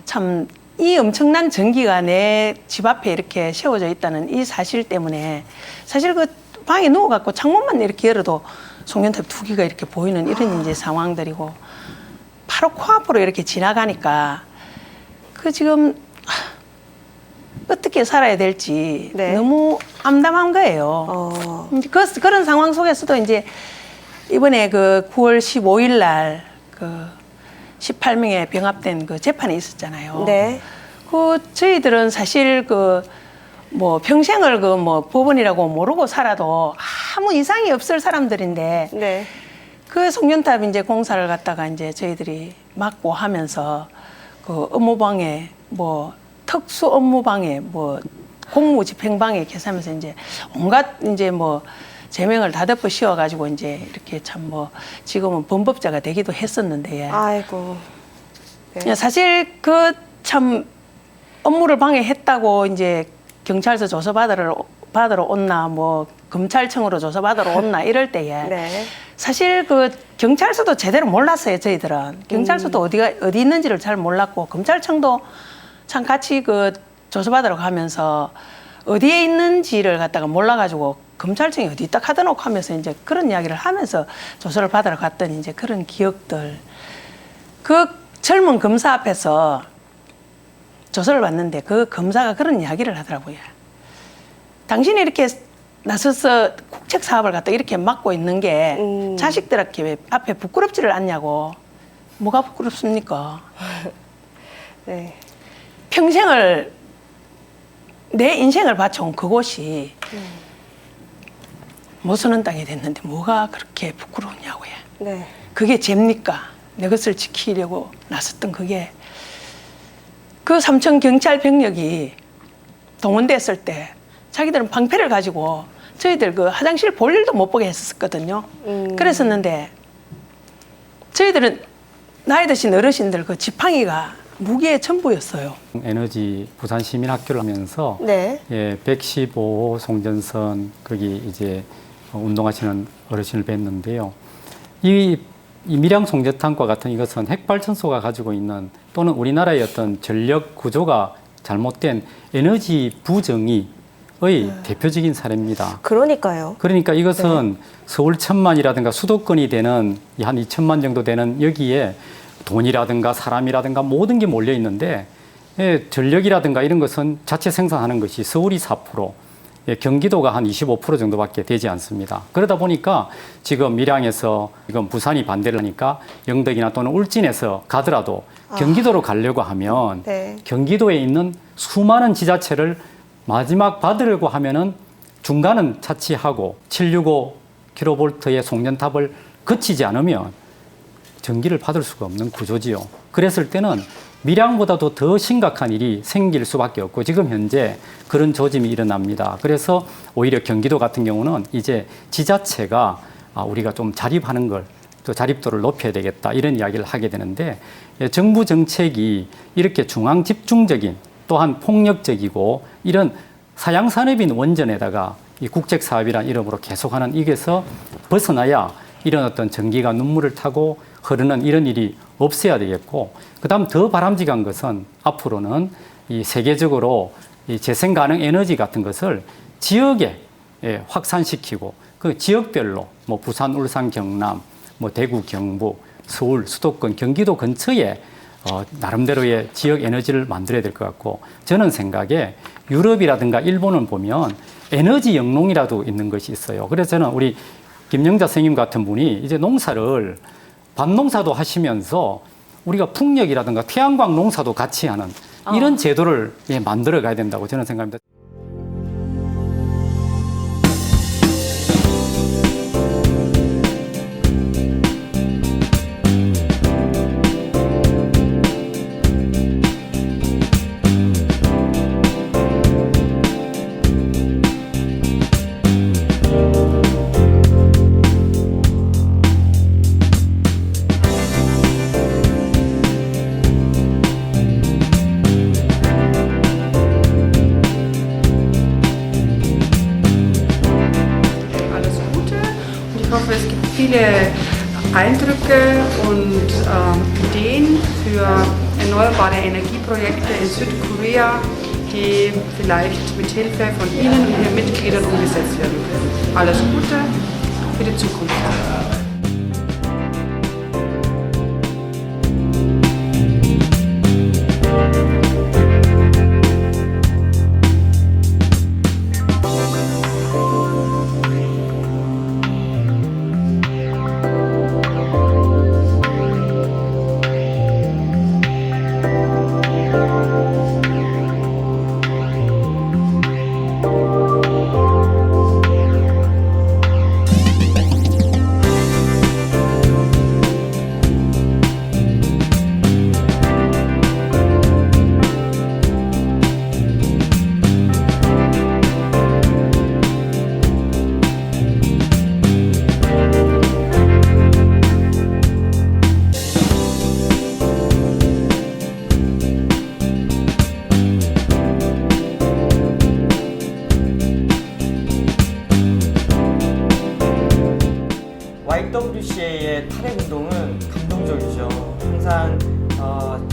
참 이 엄청난 전기가 내 집 앞에 이렇게 세워져 있다는 이 사실 때문에 사실 그 방에 누워갖고 창문만 이렇게 열어도 송년탑 2개가 이렇게 보이는 이런 이제 상황들이고 바로 코앞으로 이렇게 지나가니까 그 지금 어떻게 살아야 될지 너무 암담한 거예요. 그런 상황 속에서도 이제 이번에 그 9월 15일 날 그 18명의 병합된 그 재판이 있었잖아요. 네. 그 저희들은 사실 그 뭐 평생을 그 뭐 법원이라고 모르고 살아도 아무 이상이 없을 사람들인데 네. 그 송년탑 이제 공사를 갖다가 이제 저희들이 맡고 하면서 그 업무방해 뭐 특수 업무방해 뭐 공무집행방해 계산하면서 이제 온갖 이제 뭐 제명을 다 덮어 씌워가지고 이제 이렇게 참 뭐 지금은 범법자가 되기도 했었는데 아이고. 네. 사실 그 참 업무를 방해했다고 이제 경찰서 조사 받으러 온나 뭐 검찰청으로 조사 받으러 온나 이럴 때에 네. 사실 그 경찰서도 제대로 몰랐어요. 저희들은 경찰서도 어디 있는지를 잘 몰랐고 검찰청도 참 같이 그 조사 받으러 가면서 어디에 있는지를 갖다가 몰라가지고 검찰청이 어디 있다 카드놓고 하면서 이제 그런 이야기를 하면서 조사를 받으러 갔던 이제 그런 기억들. 그 젊은 검사 앞에서 조사를 받는데 그 검사가 그런 이야기를 하더라고요. 당신이 이렇게 나서서 국책 사업을 갖다 이렇게 맡고 있는 게 자식들 앞에 부끄럽지를 않냐고. 뭐가 부끄럽습니까? 네. 평생을 내 인생을 바쳐온 그곳이 못 서는 땅이 됐는데 뭐가 그렇게 부끄러우냐고요. 네. 그게 죄입니까? 내 것을 지키려고 나섰던 그게 그 삼천 경찰 병력이 동원됐을 때 자기들은 방패를 가지고 저희들 그 화장실 볼 일도 못 보게 했었거든요. 그랬었는데 저희들은 나이 드신 어르신들 그 지팡이가 무기의 전부였어요. 에너지 부산 시민학교를 하면서 네. 예, 115호 송전선 거기 이제 운동하시는 어르신을 뵀는데요. 이 밀양 송전탑과 같은 이것은 핵발전소가 가지고 있는 또는 우리나라의 어떤 전력 구조가 잘못된 에너지 부정의의 대표적인 사례입니다. 그러니까요. 그러니까 이것은 서울 1000만이라든가 수도권이 되는 한 2000만 정도 되는 여기에 돈이라든가 사람이라든가 모든 게 몰려 있는데 전력이라든가 이런 것은 자체 생산하는 것이 서울이 4%, 경기도가 한 25% 정도밖에 되지 않습니다. 그러다 보니까 지금 밀양에서 이건 부산이 반대를 하니까 영덕이나 또는 울진에서 가더라도 경기도로 가려고 하면 경기도에 있는 수많은 지자체를 마지막 받으려고 하면은 중간은 차치하고 765 킬로볼트의 송전탑을 거치지 않으면 전기를 받을 수가 없는 구조지요. 그랬을 때는 밀양보다도 더 심각한 일이 생길 수밖에 없고 지금 현재 그런 조짐이 일어납니다. 그래서 오히려 경기도 같은 경우는 이제 지자체가 우리가 좀 자립하는 걸 또 자립도를 높여야 되겠다 이런 이야기를 하게 되는데 정부 정책이 이렇게 중앙 집중적인 또한 폭력적이고 이런 사양산업인 원전에다가 이 국책사업이라는 이름으로 계속하는 이게서 벗어나야 이런 어떤 전기가 눈물을 타고 흐르는 이런 일이 없어야 되겠고 그다음 더 바람직한 것은 앞으로는 이 세계적으로 이 재생 가능 에너지 같은 것을 지역에 확산시키고 그 지역별로 뭐 부산, 울산, 경남, 뭐 대구, 경북, 서울, 수도권, 경기도 근처에 나름대로의 지역 에너지를 만들어야 될 것 같고 저는 생각에 유럽이라든가 일본은 보면 에너지 영농이라도 있는 것이 있어요. 그래서 저는 우리 김영자 선생님 같은 분이 이제 농사를 밭농사도 하시면서 우리가 풍력이라든가 태양광 농사도 같이 하는 이런 제도를 만들어 가야 된다고 저는 생각합니다. Ich hoffe, es gibt viele Eindrücke und Ideen für erneuerbare Energieprojekte in Südkorea, die vielleicht mit Hilfe von Ihnen und Ihren Mitgliedern umgesetzt werden können. Alles Gute für die Zukunft. YWCA의 탈핵운동은 감동적이죠. 항상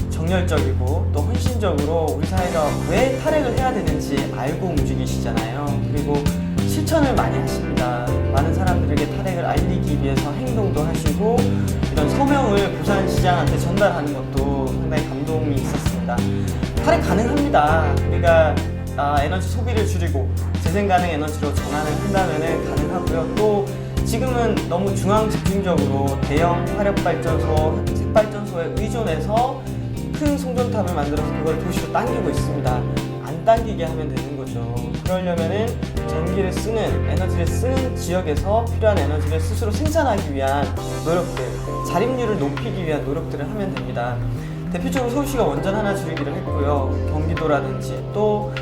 정열적이고 또 헌신적으로 우리 사회가 왜 탈핵을 해야 되는지 알고 움직이시잖아요. 그리고 실천을 많이 하십니다. 많은 사람들에게 탈핵을 알리기 위해서 행동도 하시고 이런 소명을 부산시장한테 전달하는 것도 상당히 감동이 있었습니다. 탈핵 가능합니다. 우리가 에너지 소비를 줄이고 재생 가능 에너지로 전환을 한다면 가능하고요. 또 지금은 너무 중앙 집중적으로 대형 화력발전소, 핵발전소에 의존해서 큰 송전탑을 만들어서 그걸 도시로 당기고 있습니다. 안 당기게 하면 되는 거죠. 그러려면은 전기를 쓰는, 에너지를 쓰는 지역에서 필요한 에너지를 스스로 생산하기 위한 노력들, 자립률을 높이기 위한 노력들을 하면 됩니다. 대표적으로 서울시가 원전 하나 줄이기를 했고요. 경기도라든지 또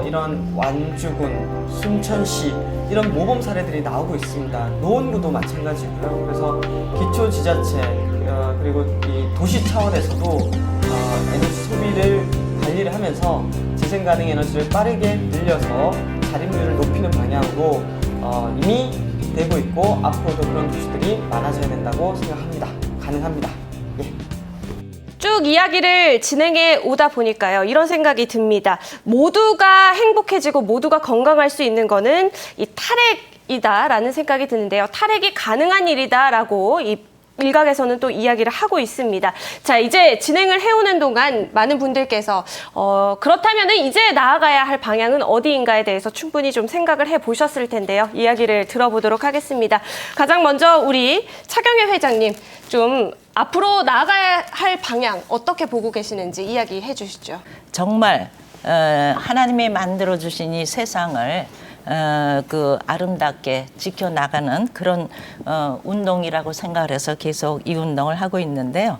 이런 완주군, 순천시 이런 모범 사례들이 나오고 있습니다. 노원구도 마찬가지고요. 그래서 기초지자체 그리고 이 도시 차원에서도 에너지 소비를 관리를 하면서 재생가능 에너지를 빠르게 늘려서 자립률을 높이는 방향으로 이미 되고 있고 앞으로도 그런 도시들이 많아져야 된다고 생각합니다. 가능합니다. 예. 쭉 이야기를 진행해 오다 보니까요. 이런 생각이 듭니다. 모두가 행복해지고 모두가 건강할 수 있는 거는 이 탈핵이다라는 생각이 드는데요. 탈핵이 가능한 일이다라고 이 일각에서는 또 이야기를 하고 있습니다. 자, 이제 진행을 해오는 동안 많은 분들께서 그렇다면은 이제 나아가야 할 방향은 어디인가에 대해서 충분히 좀 생각을 해보셨을 텐데요. 이야기를 들어보도록 하겠습니다. 가장 먼저 우리 차경혜 회장님 좀 앞으로 나아가야 할 방향 어떻게 보고 계시는지 이야기해 주시죠. 정말 하나님이 만들어주신 이 세상을 그 아름답게 지켜나가는 그런 운동이라고 생각을 해서 계속 이 운동을 하고 있는데요.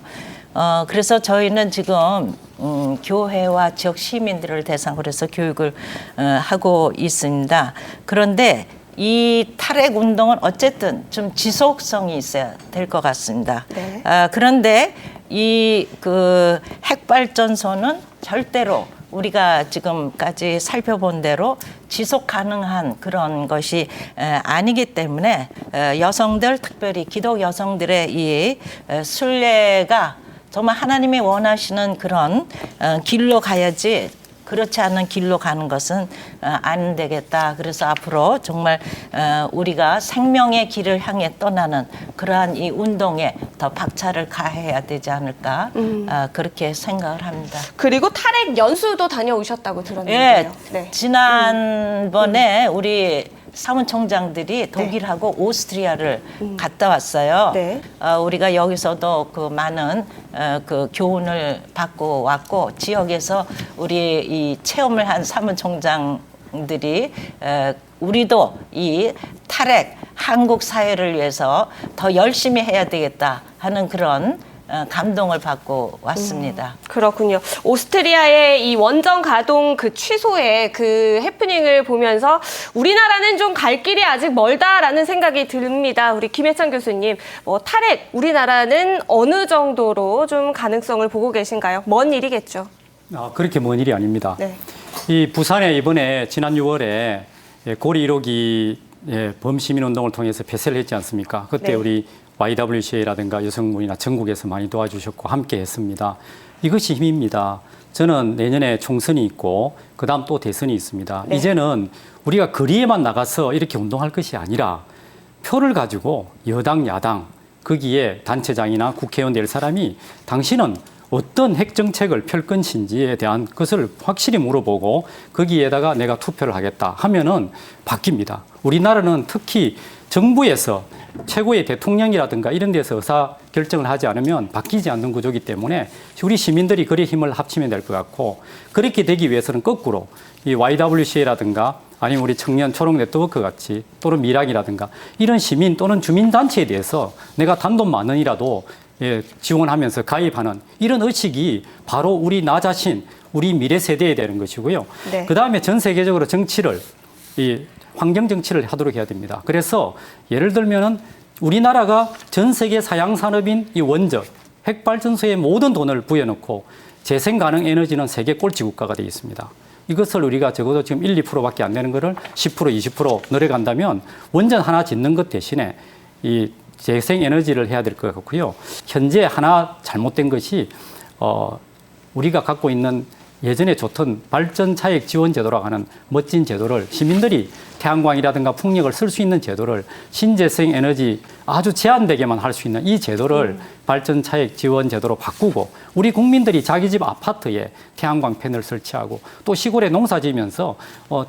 그래서 저희는 지금 교회와 지역 시민들을 대상으로 해서 교육을 하고 있습니다. 그런데 이 탈핵 운동은 어쨌든 좀 지속성이 있어야 될 것 같습니다. 네. 그런데 이 그 핵발전소는 절대로 우리가 지금까지 살펴본 대로 지속 가능한 그런 것이 아니기 때문에 여성들, 특별히 기독 여성들의 이 순례가 정말 하나님이 원하시는 그런 길로 가야지, 그렇지 않은 길로 가는 것은 안 되겠다. 그래서 앞으로 정말 우리가 생명의 길을 향해 떠나는 그러한 이 운동에 더 박차를 가해야 되지 않을까, 그렇게 생각을 합니다. 그리고 탈핵 연수도 다녀오셨다고 들었는데요. 예, 네. 지난번에 우리 사무총장들이 독일하고 오스트리아를 갔다 왔어요. 네. 우리가 여기서도 그 많은 그 교훈을 받고 왔고, 지역에서 우리 이 체험을 한 사무총장들이 우리도 이 탈핵 한국 사회를 위해서 더 열심히 해야 되겠다 하는 그런 감동을 받고 왔습니다. 그렇군요. 오스트리아의 이 원전 가동 그 취소의 그 해프닝을 보면서 우리나라는 좀 갈 길이 아직 멀다라는 생각이 듭니다. 우리 김해찬 교수님, 뭐 탈핵 우리나라는 어느 정도로 좀 가능성을 보고 계신가요? 먼 일이겠죠. 그렇게 먼 일이 아닙니다. 네. 이 부산에 이번에 지난 6월에 고리 1호기 범시민운동을 통해서 폐쇄를 했지 않습니까? 그때 네. 우리 YWCA라든가 여성분이나 전국에서 많이 도와주셨고 함께 했습니다. 이것이 힘입니다. 저는 내년에 총선이 있고 그다음 또 대선이 있습니다. 네. 이제는 우리가 거리에만 나가서 이렇게 운동할 것이 아니라 표를 가지고 여당, 야당, 거기에 단체장이나 국회의원 될 사람이 당신은 어떤 핵정책을 펼 것인지에 대한 것을 확실히 물어보고 거기에다가 내가 투표를 하겠다 하면은 바뀝니다. 우리나라는 특히 정부에서 최고의 대통령이라든가 이런 데서 의사 결정을 하지 않으면 바뀌지 않는 구조이기 때문에 우리 시민들이 그래 힘을 합치면 될 것 같고, 그렇게 되기 위해서는 거꾸로 이 YWCA라든가 아니면 우리 청년 초록 네트워크 같이 또는 미락이라든가 이런 시민 또는 주민단체에 대해서 내가 단돈 10,000원이라도 지원하면서 가입하는 이런 의식이 바로 우리 나 자신, 우리 미래 세대에 되는 것이고요. 네. 그다음에 전 세계적으로 정치를 환경 정치를 하도록 해야 됩니다. 그래서 예를 들면은 우리나라가 전 세계 사양 산업인 이 원전, 핵발전소에 모든 돈을 부여놓고 재생 가능 에너지는 세계 꼴찌 국가가 되어 있습니다. 이것을 우리가 적어도 지금 1, 2%밖에 안 되는 거를 10%, 20% 늘어간다면 원전 하나 짓는 것 대신에 이 재생 에너지를 해야 될 것 같고요. 현재 하나 잘못된 것이 우리가 갖고 있는 예전에 좋던 발전 차익 지원 제도라고 하는 멋진 제도를 시민들이 태양광이라든가 풍력을 쓸 수 있는 제도를 신재생 에너지 아주 제한되게만 할 수 있는 이 제도를 발전 차익 지원 제도로 바꾸고 우리 국민들이 자기 집 아파트에 태양광 패널을 설치하고 또 시골에 농사 지으면서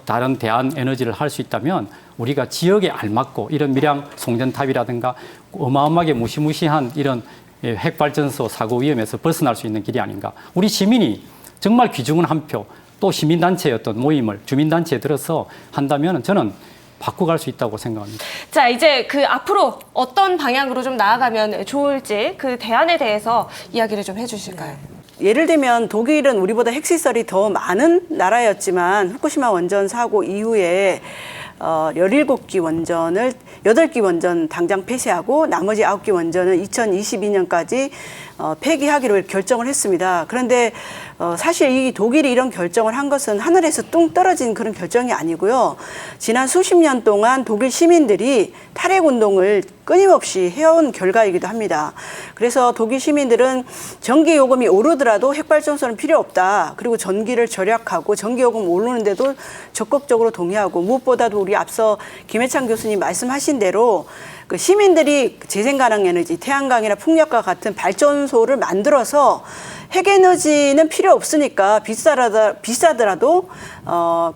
다른 대안 에너지를 할 수 있다면 우리가 지역에 알맞고 이런 밀양 송전탑이라든가 어마어마하게 무시무시한 이런 핵발전소 사고 위험에서 벗어날 수 있는 길이 아닌가. 우리 시민이 정말 귀중한 한 표, 또 시민단체의 어떤 모임을 주민단체에 들어서 한다면 저는 바꿔갈 수 있다고 생각합니다. 자, 이제 그 앞으로 어떤 방향으로 좀 나아가면 좋을지 그 대안에 대해서 이야기를 좀 해주실까요? 예를 들면 독일은 우리보다 핵시설이 더 많은 나라였지만 후쿠시마 원전 사고 이후에 17기 원전을 8기 원전 당장 폐쇄하고 나머지 9기 원전은 2022년까지 폐기하기로 결정을 했습니다. 그런데 사실 이 독일이 이런 결정을 한 것은 하늘에서 뚱 떨어진 그런 결정이 아니고요. 지난 수십 년 동안 독일 시민들이 탈핵 운동을 끊임없이 해온 결과이기도 합니다. 그래서 독일 시민들은 전기 요금이 오르더라도 핵발전소는 필요 없다. 그리고 전기를 절약하고 전기 요금 오르는데도 적극적으로 동의하고, 무엇보다도 우리 앞서 김해찬 교수님 말씀하신 대로 그 시민들이 재생 가능 에너지, 태양광이나 풍력과 같은 발전소를 만들어서 핵에너지는 필요 없으니까 비싸더라도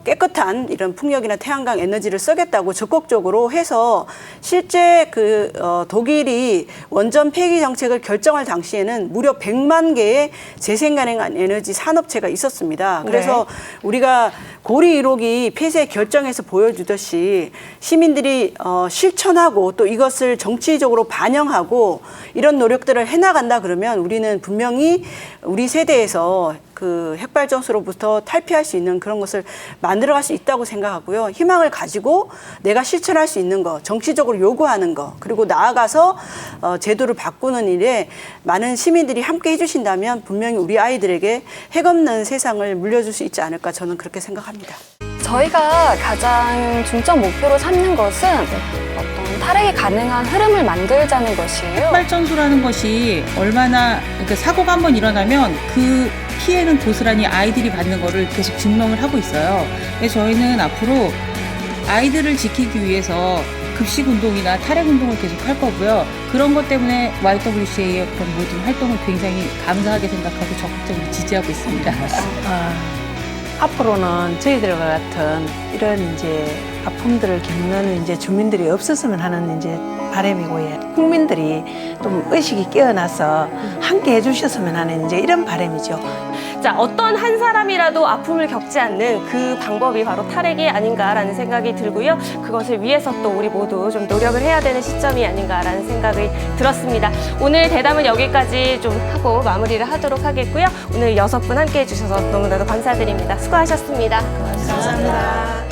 깨끗한 이런 풍력이나 태양광 에너지를 쓰겠다고 적극적으로 해서 실제 독일이 원전 폐기 정책을 결정할 당시에는 무려 100만 개의 재생가능한 에너지 산업체가 있었습니다. 그래서 우리가 고리 1호기 폐쇄 결정에서 보여주듯이 시민들이 실천하고 또 이것을 정치적으로 반영하고 이런 노력들을 해나간다 그러면 우리는 분명히 우리 세대에서 그 핵발전소로부터 탈피할 수 있는 그런 것을 만들어갈 수 있다고 생각하고요. 희망을 가지고 내가 실천할 수 있는 거, 정치적으로 요구하는 거, 그리고 나아가서 제도를 바꾸는 일에 많은 시민들이 함께 해주신다면 분명히 우리 아이들에게 핵 없는 세상을 물려줄 수 있지 않을까 저는 그렇게 생각합니다. 저희가 가장 중점 목표로 삼는 것은 어떤 탈핵이 가능한 흐름을 만들자는 것이에요. 핵발전소라는 것이 얼마나 그러니까 사고가 한번 일어나면 그 피해는 고스란히 아이들이 받는 거를 계속 증명을 하고 있어요. 그래서 저희는 앞으로 아이들을 지키기 위해서 급식 운동이나 탈핵 운동을 계속 할 거고요. 그런 것 때문에 YWCA의 그런 모든 활동을 굉장히 감사하게 생각하고 적극적으로 지지하고 있습니다. 앞으로는 저희들과 같은 이런 이제 아픔들을 겪는 이제 주민들이 없었으면 하는 이제 바람이고요. 국민들이 좀 의식이 깨어나서 함께 해주셨으면 하는 이제 이런 바람이죠. 자, 어떤 한 사람이라도 아픔을 겪지 않는 그 방법이 바로 탈핵이 아닌가라는 생각이 들고요. 그것을 위해서 또 우리 모두 좀 노력을 해야 되는 시점이 아닌가라는 생각이 들었습니다. 오늘 대담은 여기까지 좀 하고 마무리를 하도록 하겠고요. 오늘 6분 함께 해주셔서 너무나도 감사드립니다. 수고하셨습니다. 감사합니다.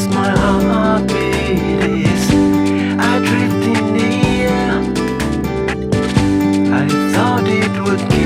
My heartbeat is, I drift in the air. I thought it would